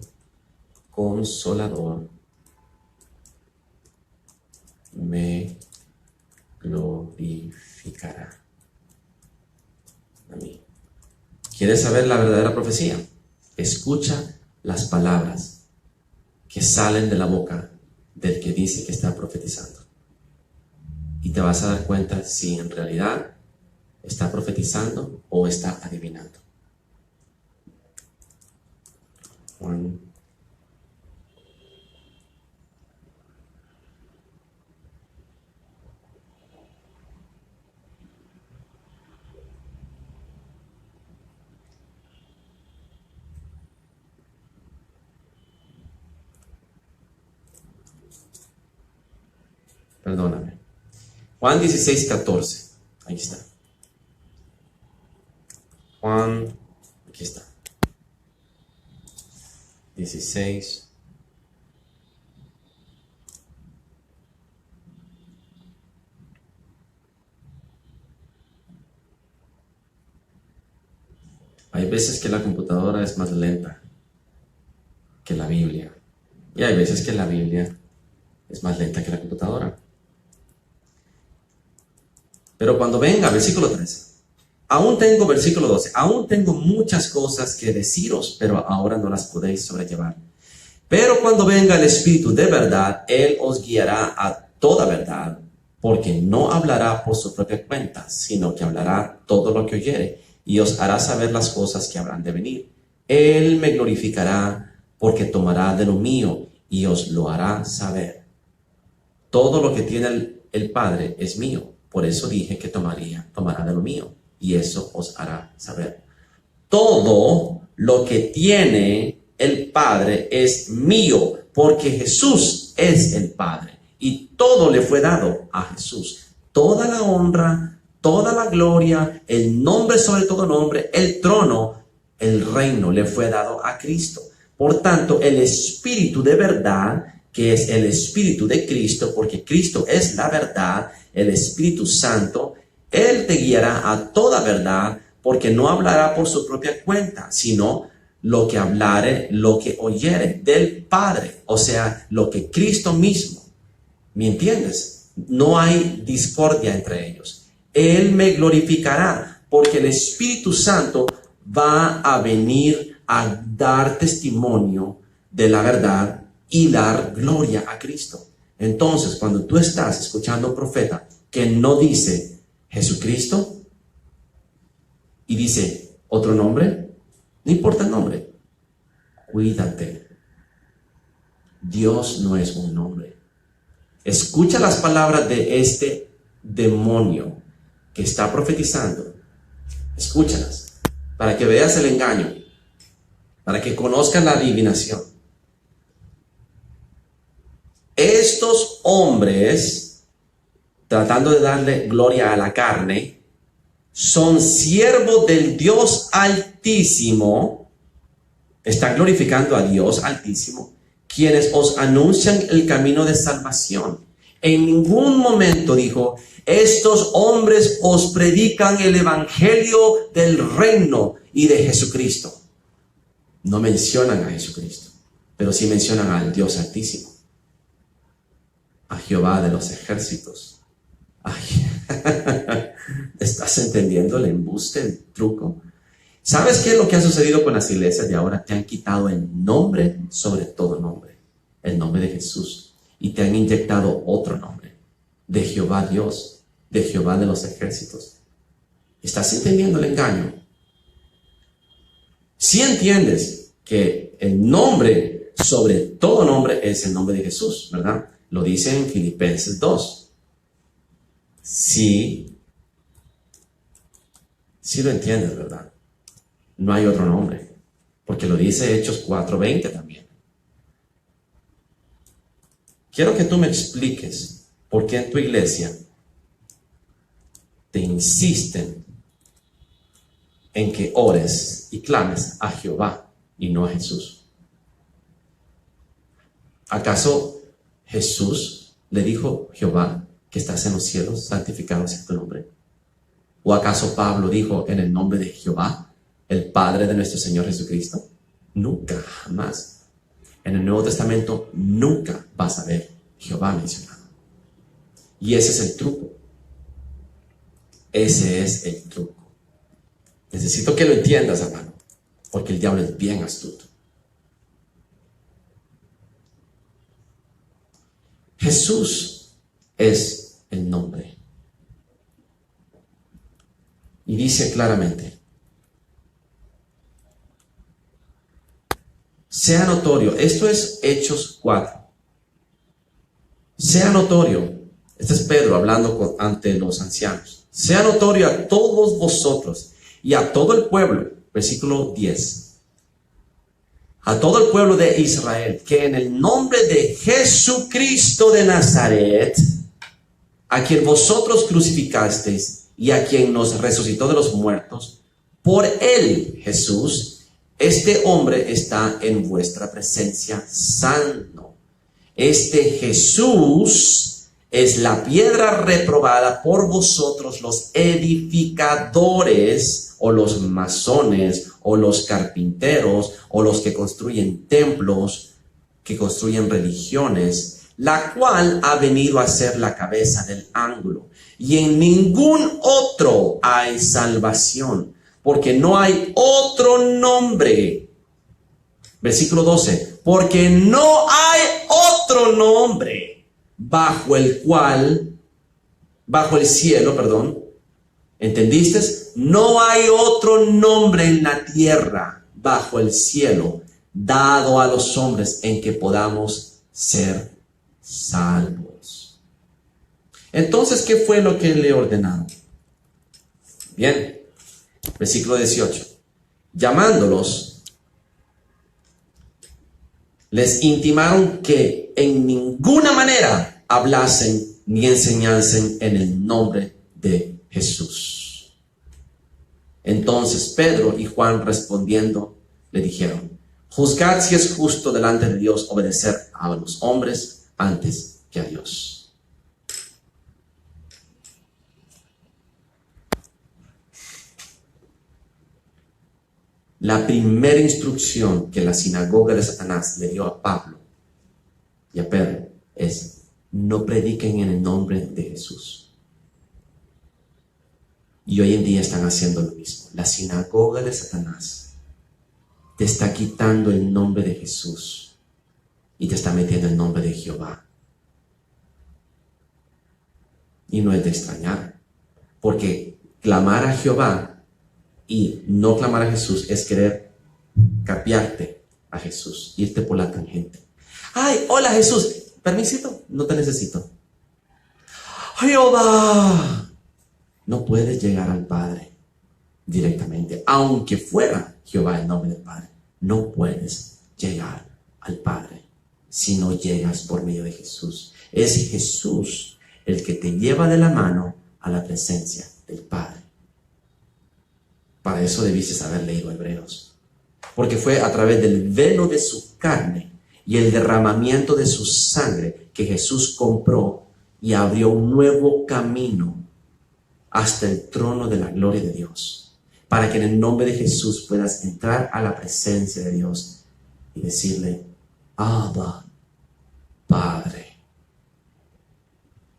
[SPEAKER 1] Consolador me glorificará a mí. ¿Quieres saber la verdadera profecía? Escucha las palabras que salen de la boca del que dice que está profetizando. Y te vas a dar cuenta si en realidad está profetizando o está adivinando. Juan. Perdóname. Juan 16, 14. Ahí está. Juan, aquí está. 16. Hay veces que la computadora es más lenta que la Biblia. Y hay veces que la Biblia es más lenta que la computadora. Pero cuando venga, versículo 13, versículo 12, aún tengo muchas cosas que deciros, pero ahora no las podéis sobrellevar. Pero cuando venga el Espíritu de verdad, Él os guiará a toda verdad, porque no hablará por su propia cuenta, sino que hablará todo lo que oyere, y os hará saber las cosas que habrán de venir. Él me glorificará, porque tomará de lo mío, y os lo hará saber. Todo lo que tiene el Padre es mío, por eso dije que tomará de lo mío, y eso os hará saber. Todo lo que tiene el Padre es mío, porque Jesús es el Padre, y todo le fue dado a Jesús. Toda la honra, toda la gloria, el nombre sobre todo nombre, el trono, el reino le fue dado a Cristo. Por tanto, el Espíritu de verdad, que es el Espíritu de Cristo, porque Cristo es la verdad, el Espíritu Santo, Él te guiará a toda verdad, porque no hablará por su propia cuenta, sino lo que hablare, lo que oyere del Padre, o sea, lo que Cristo mismo. ¿Me entiendes? No hay discordia entre ellos. Él me glorificará, porque el Espíritu Santo va a venir a dar testimonio de la verdad y dar gloria a Cristo. Entonces, cuando tú estás escuchando a un profeta que no dice Jesucristo y dice otro nombre, no importa el nombre, cuídate. Dios no es un nombre. Escucha las palabras de este demonio que está profetizando. Escúchalas para que veas el engaño, para que conozcas la adivinación. Estos hombres, tratando de darle gloria a la carne, son siervos del Dios Altísimo, están glorificando a Dios Altísimo, quienes os anuncian el camino de salvación. En ningún momento dijo, estos hombres os predican el evangelio del reino y de Jesucristo. No mencionan a Jesucristo, pero sí mencionan al Dios Altísimo, a Jehová de los ejércitos. Ay, ¿estás entendiendo el embuste, el truco? ¿Sabes qué es lo que ha sucedido con las iglesias de ahora? Te han quitado el nombre sobre todo nombre, el nombre de Jesús, y te han inyectado otro nombre, de Jehová Dios, de Jehová de los ejércitos. ¿Estás entendiendo el engaño? Si entiendes que el nombre sobre todo nombre es el nombre de Jesús, ¿verdad? Lo dice en Filipenses 2. Sí lo entiendes, ¿verdad? No hay otro nombre, porque lo dice Hechos 4:20 también. Quiero que tú me expliques por qué en tu iglesia te insisten en que ores y clames a Jehová y no a Jesús. ¿Acaso Jesús le dijo Jehová que estás en los cielos, santificado sea tu nombre? ¿O acaso Pablo dijo en el nombre de Jehová, el Padre de nuestro Señor Jesucristo? Nunca, jamás. En el Nuevo Testamento nunca vas a ver Jehová mencionado. Y ese es el truco. Ese es el truco. Necesito que lo entiendas, hermano, porque el diablo es bien astuto. Jesús es el nombre. Y dice claramente, sea notorio, esto es Hechos 4, sea notorio, este es Pedro hablando ante los ancianos, sea notorio a todos vosotros y a todo el pueblo, versículo 10, a todo el pueblo de Israel, que en el nombre de Jesucristo de Nazaret, a quien vosotros crucificasteis y a quien nos resucitó de los muertos, por él, Jesús, este hombre está en vuestra presencia sano. Este Jesús es la piedra reprobada por vosotros los edificadores, o los masones, o los carpinteros, o los que construyen templos, que construyen religiones, la cual ha venido a ser la cabeza del ángulo. Y en ningún otro hay salvación, porque no hay otro nombre. Versículo 12. Porque no hay otro nombre bajo el cielo, ¿entendiste? No hay otro nombre en la tierra bajo el cielo dado a los hombres en que podamos ser salvos. Entonces, ¿qué fue lo que le ordenaron? Bien, versículo 18. Llamándolos, les intimaron que en ninguna manera hablasen ni enseñasen en el nombre de Jesús. Entonces Pedro y Juan respondiendo le dijeron: juzgad si es justo delante de Dios obedecer a los hombres antes que a Dios. La primera instrucción que la sinagoga de Satanás le dio a Pablo y a Pedro es: no prediquen en el nombre de Jesús. Y hoy en día están haciendo lo mismo. La sinagoga de Satanás te está quitando el nombre de Jesús y te está metiendo el nombre de Jehová. Y no es de extrañar, porque clamar a Jehová y no clamar a Jesús es querer capiarte a Jesús, irte por la tangente. Ay, hola Jesús, permisito, no te necesito. Jehová, no puedes llegar al Padre directamente, aunque fuera Jehová el nombre del Padre. No puedes llegar al Padre si no llegas por medio de Jesús. Es Jesús el que te lleva de la mano a la presencia del Padre. Para eso debiste haber leído Hebreos, porque fue a través del velo de su carne y el derramamiento de su sangre que Jesús compró y abrió un nuevo camino hasta el trono de la gloria de Dios, para que en el nombre de Jesús puedas entrar a la presencia de Dios y decirle: Abba, Padre.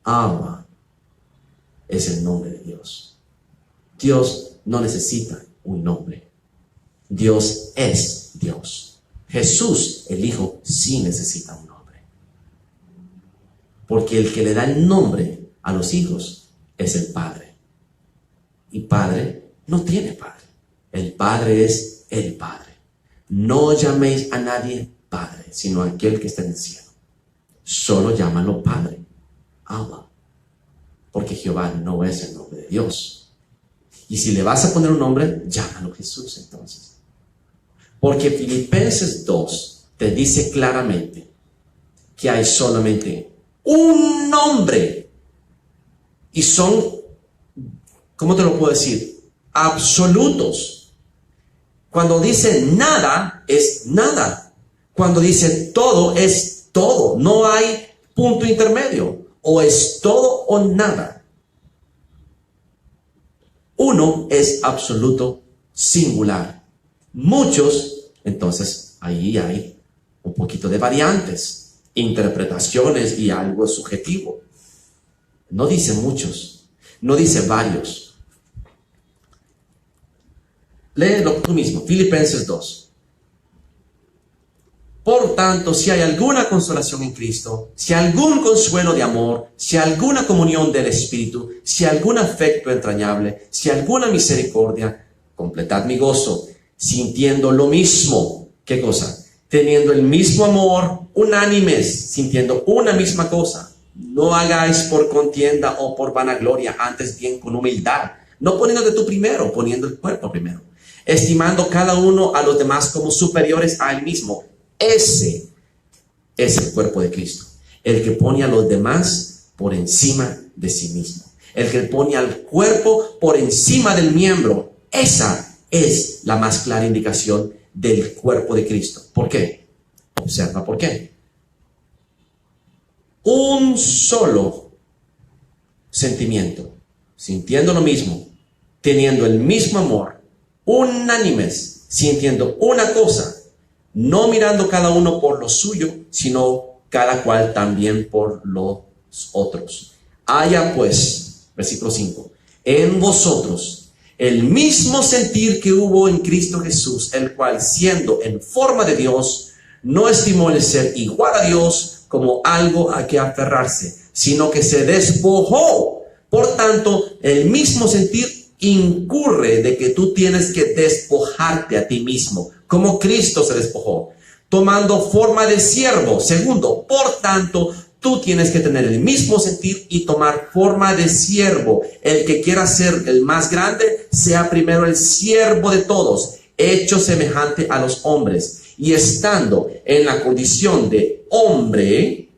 [SPEAKER 1] Abba es el nombre de Dios. Dios no necesita un nombre. Dios es Dios. Jesús, el Hijo, sí necesita un nombre, porque el que le da el nombre a los hijos es el Padre. Y Padre no tiene Padre. El Padre es el Padre. No llaméis a nadie Padre, sino a aquel que está en el cielo. Solo llámalo Padre, Abba, porque Jehová no es el nombre de Dios. Y si le vas a poner un nombre, llámalo Jesús entonces. Porque Filipenses 2 te dice claramente que hay solamente un nombre. Y son, ¿cómo te lo puedo decir? Absolutos. Cuando dice nada, es nada. Cuando dice todo, es todo. No hay punto intermedio. O es todo o nada. Uno es absoluto, singular. Muchos, entonces, ahí hay un poquito de variantes, interpretaciones y algo subjetivo. No dice muchos, no dice varios. Léelo tú mismo, Filipenses 2. Por tanto, si hay alguna consolación en Cristo, si algún consuelo de amor, si alguna comunión del Espíritu, si algún afecto entrañable, si alguna misericordia, completad mi gozo, sintiendo lo mismo. ¿Qué cosa? Teniendo el mismo amor, unánimes, sintiendo una misma cosa. No hagáis por contienda o por vanagloria, antes bien con humildad, no poniéndote tú primero, poniendo el cuerpo primero, estimando cada uno a los demás como superiores a él mismo. Ese es el cuerpo de Cristo, el que pone a los demás por encima de sí mismo, el que pone al cuerpo por encima del miembro. Esa es la más clara indicación del cuerpo de Cristo. ¿Por qué? Observa por qué. Un solo sentimiento, sintiendo lo mismo, teniendo el mismo amor, unánimes, sintiendo una cosa, no mirando cada uno por lo suyo, sino cada cual también por los otros. Haya pues, versículo 5, en vosotros el mismo sentir que hubo en Cristo Jesús, el cual siendo en forma de Dios, no estimó el ser igual a Dios como algo a que aferrarse, sino que se despojó. Por tanto, el mismo sentir incurre de que tú tienes que despojarte a ti mismo, como Cristo se despojó, tomando forma de siervo. Segundo, por tanto, tú tienes que tener el mismo sentir y tomar forma de siervo. El que quiera ser el más grande, sea primero el siervo de todos, hecho semejante a los hombres. Y estando en la condición de hombre,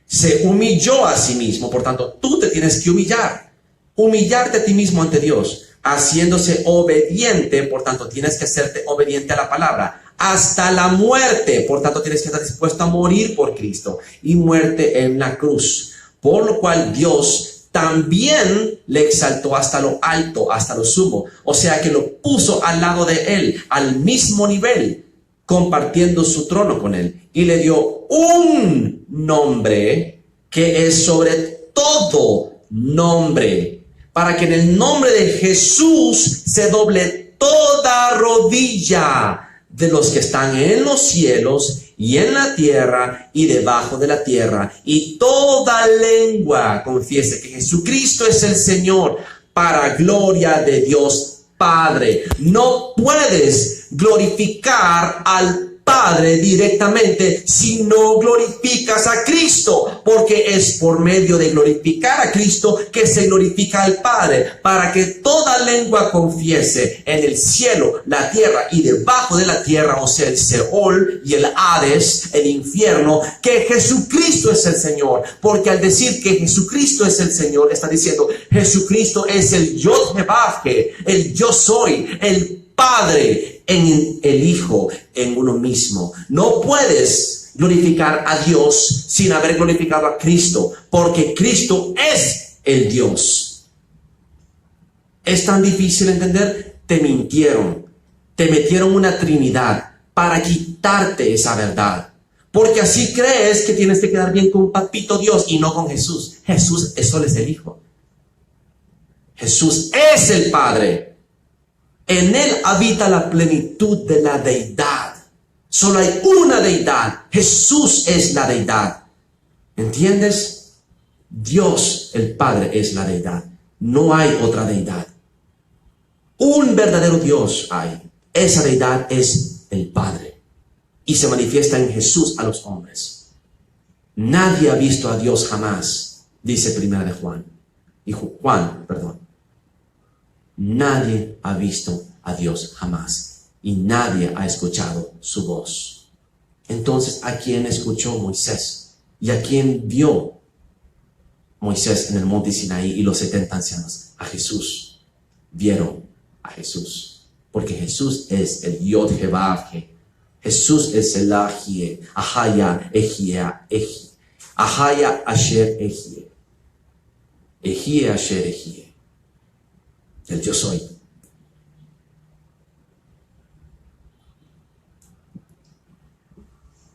[SPEAKER 1] se humilló a sí mismo. Por tanto, tú te tienes que humillarte a ti mismo ante Dios, haciéndose obediente. Por tanto, tienes que hacerte obediente a la palabra hasta la muerte. Por tanto, tienes que estar dispuesto a morir por Cristo, y muerte en la cruz. Por lo cual Dios también le exaltó hasta lo alto, hasta lo sumo. O sea que lo puso al lado de él, al mismo nivel, compartiendo su trono con él, y le dio un nombre que es sobre todo nombre, para que en el nombre de Jesús se doble toda rodilla de los que están en los cielos y en la tierra y debajo de la tierra, y toda lengua confiese que Jesucristo es el Señor, para gloria de Dios Padre. No puedes glorificar al Padre directamente si no glorificas a Cristo, porque es por medio de glorificar a Cristo que se glorifica al Padre, para que toda lengua confiese en el cielo, la tierra y debajo de la tierra, o sea, el Seol y el Hades, el infierno, que Jesucristo es el Señor. Porque al decir que Jesucristo es el Señor, está diciendo Jesucristo es el Yod Hebavje, el yo soy, el Padre en el Hijo, en uno mismo. No puedes glorificar a Dios sin haber glorificado a Cristo, porque Cristo es el Dios. ¿Es tan difícil entender? Te mintieron, te metieron una trinidad para quitarte esa verdad, porque así crees que tienes que quedar bien con Papito Dios y no con Jesús. Jesús solo es el Hijo. Jesús es el Padre. En él habita la plenitud de la deidad. Solo hay una deidad. Jesús es la deidad. ¿Entiendes? Dios, el Padre, es la deidad. No hay otra deidad. Un verdadero Dios hay. Esa deidad es el Padre, y se manifiesta en Jesús a los hombres. Nadie ha visto a Dios jamás, dice Primera de Juan. Nadie ha visto a Dios jamás, y nadie ha escuchado su voz. Entonces, ¿a quién escuchó Moisés? ¿Y a quién vio Moisés en el monte Sinaí y los 70 ancianos? A Jesús. Vieron a Jesús, porque Jesús es el Yod Hebavje. Jesús es el Ahie, Ahaya, Ejie, Eji, Ahaya, Asher, Ejie, Ejie, Asher, Ejie. El yo soy.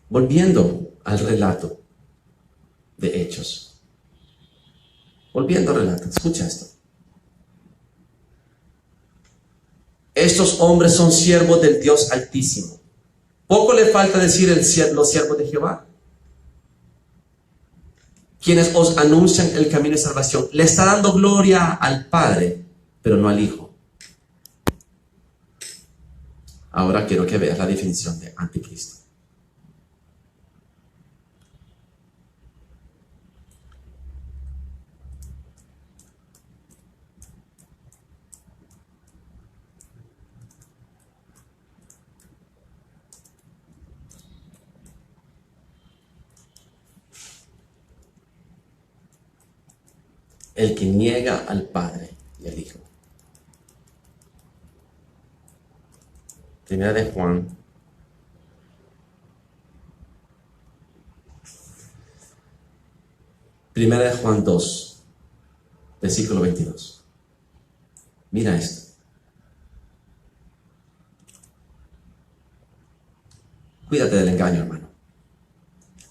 [SPEAKER 1] Volviendo al relato de Hechos. Volviendo al relato, escucha esto. Estos hombres son siervos del Dios Altísimo. Poco le falta decir los siervos de Jehová, quienes os anuncian el camino de salvación. Le está dando gloria al Padre, pero no al Hijo. Ahora quiero que veas la definición de anticristo. El que niega al Padre y al Hijo. Primera de Juan. Primera de Juan 2, versículo 22. Mira esto. Cuídate del engaño, hermano.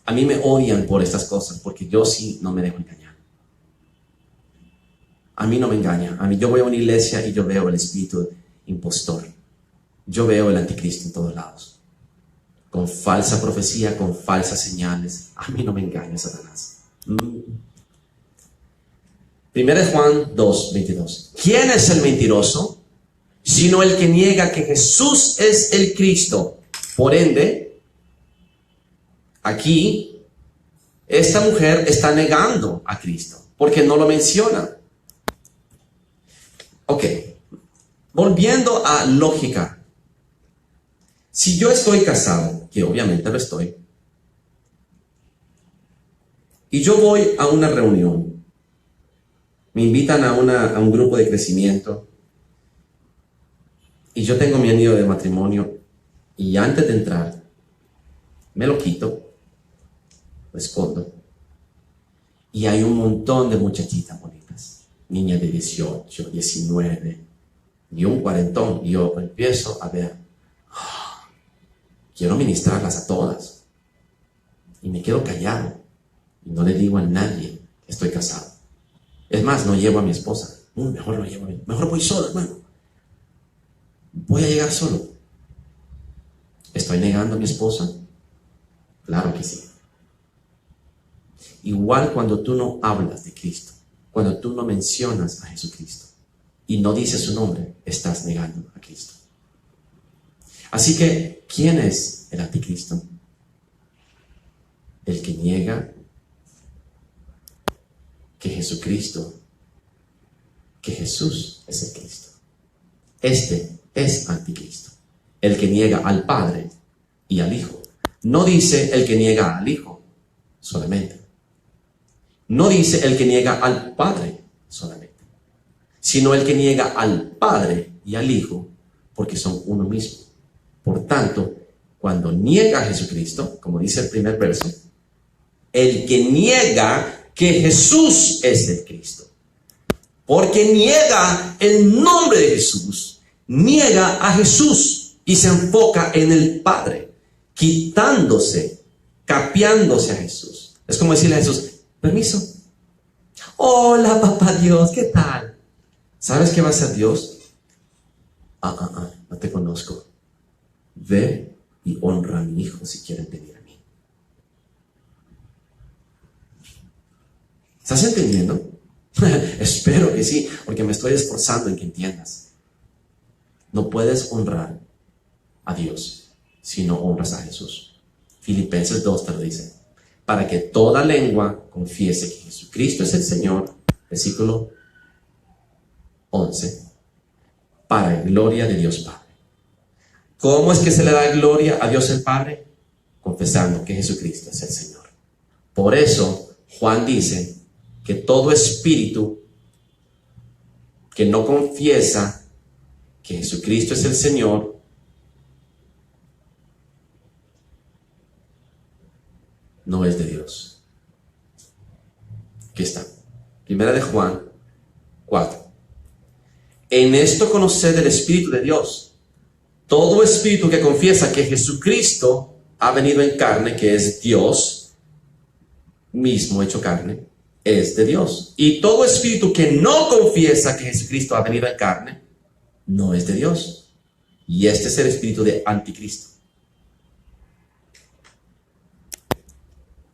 [SPEAKER 1] A mí me odian por estas cosas, porque yo sí no me dejo engañar. A mí no me engaña. Yo voy a una iglesia y yo veo el espíritu impostor. Yo veo el anticristo en todos lados. Con falsa profecía, con falsas señales. A mí no me engaña Satanás. 1 Juan 2:22. ¿Quién es el mentiroso? Sino el que niega que Jesús es el Cristo. Por ende, aquí, esta mujer está negando a Cristo, porque no lo menciona. Ok, volviendo a lógica. Si yo estoy casado, que obviamente lo estoy, y yo voy a una reunión, me invitan a un grupo de crecimiento, y yo tengo mi anillo de matrimonio, y antes de entrar, me lo quito, lo escondo, y hay un montón de muchachitas bonitas, niñas de 18, 19, y un cuarentón, y yo empiezo a ver, quiero ministrarlas a todas, y me quedo callado, y no le digo a nadie que estoy casado. Es más, no llevo a mi esposa. Mejor no llevo a mejor voy solo, hermano. Voy a llegar solo. ¿Estoy negando a mi esposa? Claro que sí. Igual cuando tú no hablas de Cristo, cuando tú no mencionas a Jesucristo y no dices su nombre, estás negando a Cristo. Así que, ¿quién es el anticristo? El que niega que Jesucristo, que Jesús es el Cristo. Este es anticristo. El que niega al Padre y al Hijo. No dice el que niega al Hijo solamente. No dice el que niega al Padre solamente. Sino el que niega al Padre y al Hijo, porque son uno mismo. Por tanto, cuando niega a Jesucristo, como dice el primer verso, el que niega que Jesús es el Cristo, porque niega el nombre de Jesús, niega a Jesús y se enfoca en el Padre, quitándose, capeándose a Jesús. Es como decirle a Jesús, permiso. Hola, papá Dios, ¿qué tal? ¿Sabes qué va a hacer Dios? No te conozco. Ve y honra a mi hijo si quieren venir a mí. ¿Estás entendiendo? Espero que sí, porque me estoy esforzando en que entiendas. No puedes honrar a Dios si no honras a Jesús. Filipenses 2 te lo dice. Para que toda lengua confiese que Jesucristo es el Señor. Versículo 11. Para gloria de Dios Padre. ¿Cómo es que se le da gloria a Dios el Padre? Confesando que Jesucristo es el Señor. Por eso Juan dice que todo espíritu que no confiesa que Jesucristo es el Señor, no es de Dios. Aquí está. Primera de Juan 4. En esto conoced el Espíritu de Dios. Todo espíritu que confiesa que Jesucristo ha venido en carne, que es Dios mismo hecho carne, es de Dios. Y todo espíritu que no confiesa que Jesucristo ha venido en carne, no es de Dios. Y este es el espíritu de anticristo.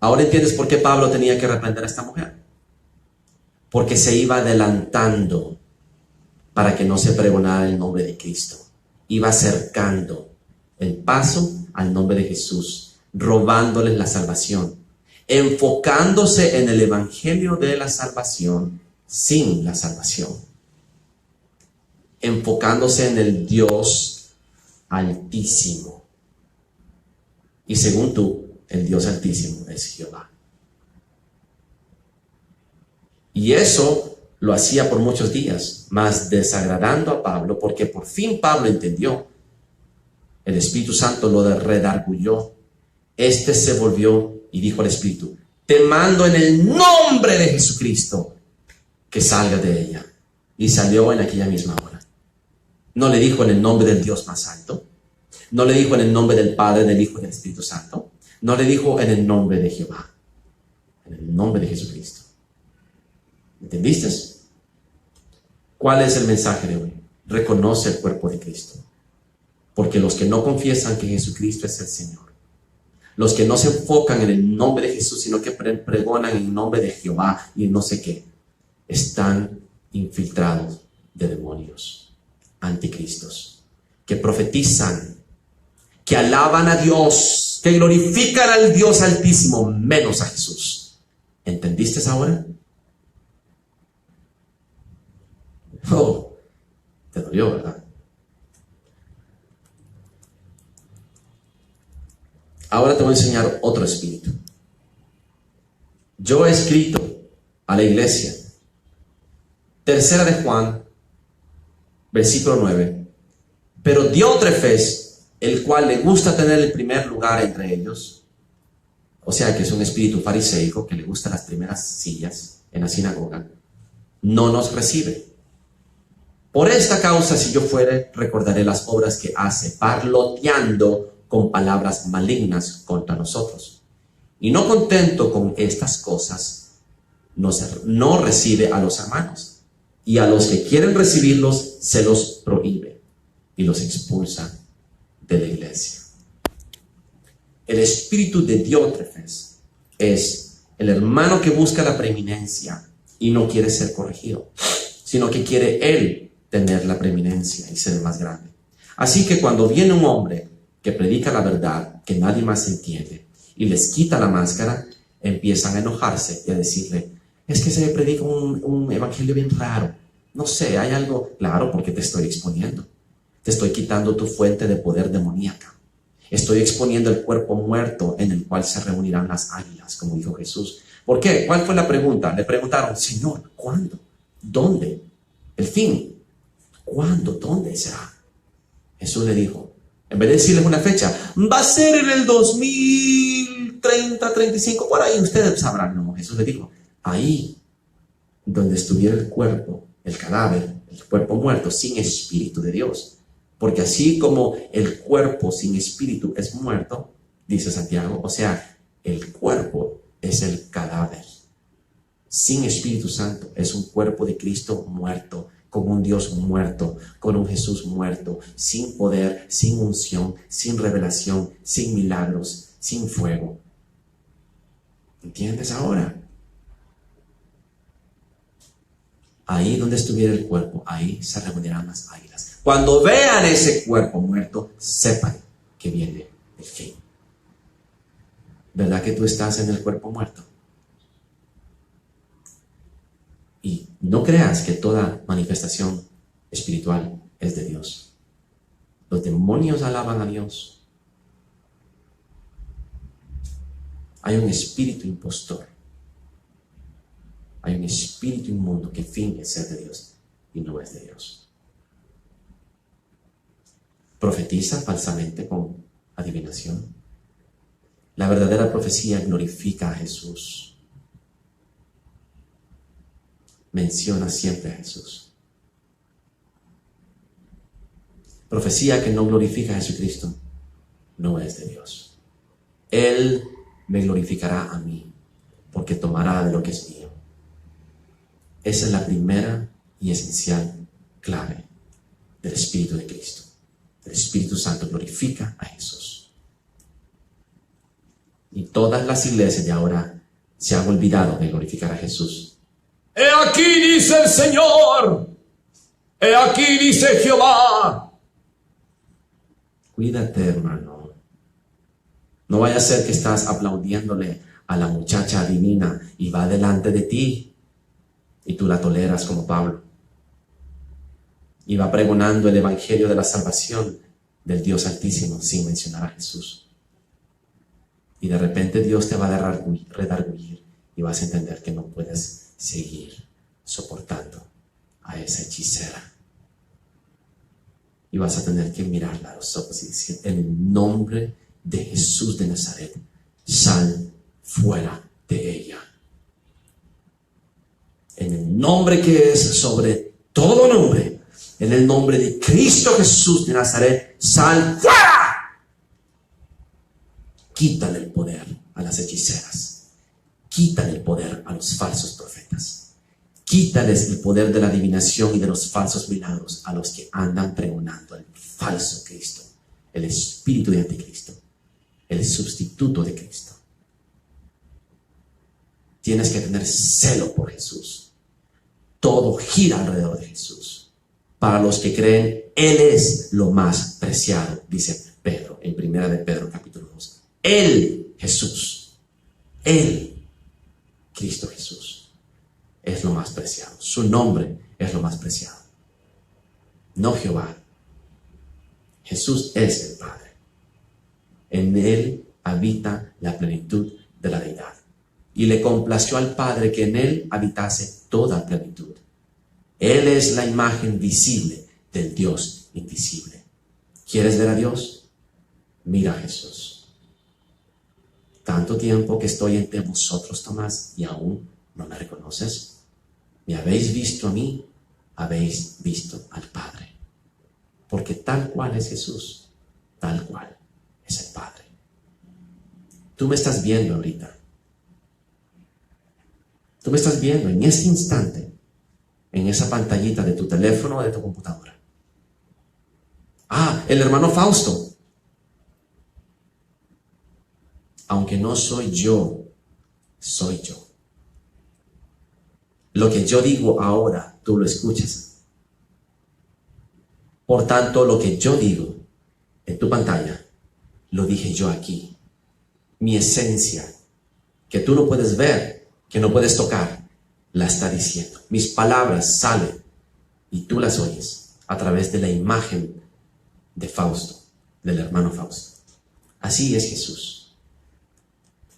[SPEAKER 1] Ahora entiendes por qué Pablo tenía que reprender a esta mujer. Porque se iba adelantando para que no se pregonara el nombre de Cristo. Iba acercando el paso al nombre de Jesús, robándoles la salvación, enfocándose en el evangelio de la salvación sin la salvación, enfocándose en el Dios altísimo. Y según tú, el Dios altísimo es Jehová. Y eso lo hacía por muchos días, mas desagradando a Pablo, porque por fin Pablo entendió. El Espíritu Santo lo redarguyó. Este se volvió y dijo al Espíritu: te mando en el nombre de Jesucristo que salga de ella. Y salió en aquella misma hora. No le dijo en el nombre del Dios más alto. No le dijo en el nombre del Padre, del Hijo y del Espíritu Santo. No le dijo en el nombre de Jehová, en el nombre de Jesucristo. ¿Entendiste? ¿Cuál es el mensaje de hoy? Reconoce el cuerpo de Cristo. Porque los que no confiesan que Jesucristo es el Señor, los que no se enfocan en el nombre de Jesús, sino que pregonan en el nombre de Jehová y no sé qué, están infiltrados de demonios, anticristos, que profetizan, que alaban a Dios, que glorifican al Dios Altísimo, menos a Jesús. ¿Entendiste ahora? Oh, te dolió, ¿verdad? Ahora te voy a enseñar otro espíritu. Yo he escrito a la iglesia, 3 de Juan, versículo 9, pero Diótrefes, el cual le gusta tener el primer lugar entre ellos, o sea que es un espíritu fariseico que le gustan las primeras sillas en la sinagoga, no nos recibe. Por esta causa, si yo fuere, recordaré las obras que hace, parloteando con palabras malignas contra nosotros. Y no contento con estas cosas, no recibe a los hermanos. Y a los que quieren recibirlos, se los prohíbe y los expulsa de la iglesia. El espíritu de Diótrefes es el hermano que busca la preeminencia y no quiere ser corregido, sino que quiere él tener la preeminencia y ser el más grande. Así que cuando viene un hombre que predica la verdad, que nadie más entiende, y les quita la máscara, empiezan a enojarse y a decirle, es que se predica un evangelio bien raro. No sé, hay algo claro porque te estoy exponiendo. Te estoy quitando tu fuente de poder demoníaca. Estoy exponiendo el cuerpo muerto en el cual se reunirán las águilas, como dijo Jesús. ¿Por qué? ¿Cuál fue la pregunta? Le preguntaron, Señor, ¿cuándo? ¿Dónde? El fin. ¿Cuándo? ¿Dónde será? Jesús le dijo, en vez de decirles una fecha, va a ser en el 2030, 35, por ahí ustedes sabrán. No, Jesús le dijo, ahí donde estuviera el cuerpo, el cadáver, el cuerpo muerto, sin espíritu de Dios. Porque así como el cuerpo sin espíritu es muerto, dice Santiago, o sea, el cuerpo es el cadáver. Sin Espíritu Santo es un cuerpo de Cristo muerto, con un Dios muerto, con un Jesús muerto, sin poder, sin unción, sin revelación, sin milagros, sin fuego. ¿Entiendes ahora? Ahí donde estuviera el cuerpo, ahí se reunirán las águilas. Cuando vean ese cuerpo muerto, sepan que viene el fin. ¿Verdad que tú estás en el cuerpo muerto? Y no creas que toda manifestación espiritual es de Dios. Los demonios alaban a Dios. Hay un espíritu impostor. Hay un espíritu inmundo que finge ser de Dios y no es de Dios. Profetiza falsamente con adivinación. La verdadera profecía glorifica a Jesús. Menciona siempre a Jesús. Profecía que no glorifica a Jesucristo no es de Dios. Él me glorificará a mí porque tomará de lo que es mío. Esa es la primera y esencial clave del Espíritu de Cristo. El Espíritu Santo glorifica a Jesús. Y todas las iglesias de ahora se han olvidado de glorificar a Jesús. He aquí dice el Señor. He aquí dice Jehová. Cuídate, hermano. No vaya a ser que estás aplaudiéndole a la muchacha divina y va delante de ti y tú la toleras como Pablo. Y va pregonando el evangelio de la salvación del Dios Altísimo sin mencionar a Jesús. Y de repente Dios te va a redarguir y vas a entender que no puedes seguir soportando a esa hechicera. Y vas a tener que mirarla a los ojos y decir, en el nombre de Jesús de Nazaret, sal fuera de ella. En el nombre que es sobre todo nombre, en el nombre de Cristo Jesús de Nazaret, sal fuera. quítale el poder a las hechiceras, quítale el poder a los falsos profetas, quítales el poder de la adivinación y de los falsos milagros a los que andan pregonando el falso Cristo, el espíritu de anticristo, el sustituto de Cristo. Tienes que tener celo por Jesús. Todo gira alrededor de Jesús. Para los que creen, Él es lo más preciado, dice Pedro, en 1 de Pedro capítulo 2. Él, Jesús, Él, Cristo Jesús, es lo más preciado. Su nombre es lo más preciado. No Jehová. Jesús es el Padre. En Él habita la plenitud de la deidad. Y le complació al Padre que en Él habitase toda plenitud. Él es la imagen visible del Dios invisible. ¿Quieres ver a Dios? Mira a Jesús. Tanto tiempo que estoy entre vosotros, Tomás, y aún no me reconoces. Me habéis visto a mí, habéis visto al Padre. Porque tal cual es Jesús, tal cual es el Padre. Tú me estás viendo ahorita. Tú me estás viendo en este instante, en esa pantallita de tu teléfono o de tu computadora. Ah, el hermano Fausto. Aunque no soy yo, soy yo. Lo que yo digo ahora, tú lo escuchas. Por tanto, lo que yo digo en tu pantalla, lo dije yo aquí. Mi esencia, que tú no puedes ver, que no puedes tocar, la está diciendo. Mis palabras salen y tú las oyes a través de la imagen de Fausto, del hermano Fausto. Así es Jesús.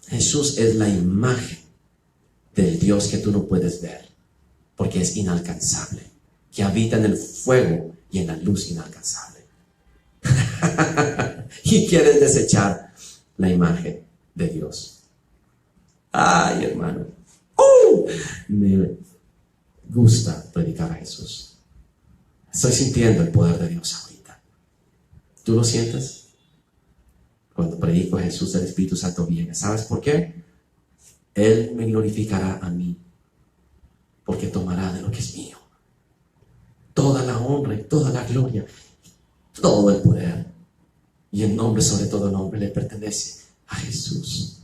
[SPEAKER 1] Jesús es la imagen del Dios que tú no puedes ver, porque es inalcanzable, que habita en el fuego y en la luz inalcanzable. Y quieres desechar la imagen de Dios. Ay, hermano. Me gusta predicar a Jesús. Estoy sintiendo el poder de Dios ahorita. ¿Tú lo sientes? Cuando predico a Jesús, el Espíritu Santo viene. ¿Sabes por qué? Él me glorificará a mí, porque tomará de lo que es mío. Toda la honra y toda la gloria, todo el poder y el nombre sobre todo nombre le pertenece a Jesús.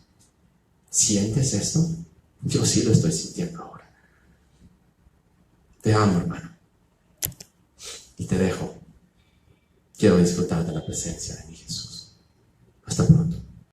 [SPEAKER 1] ¿Sientes esto? Yo sí lo estoy sintiendo ahora. Te amo, hermano. Y te dejo. Quiero disfrutar de la presencia de mi Jesús.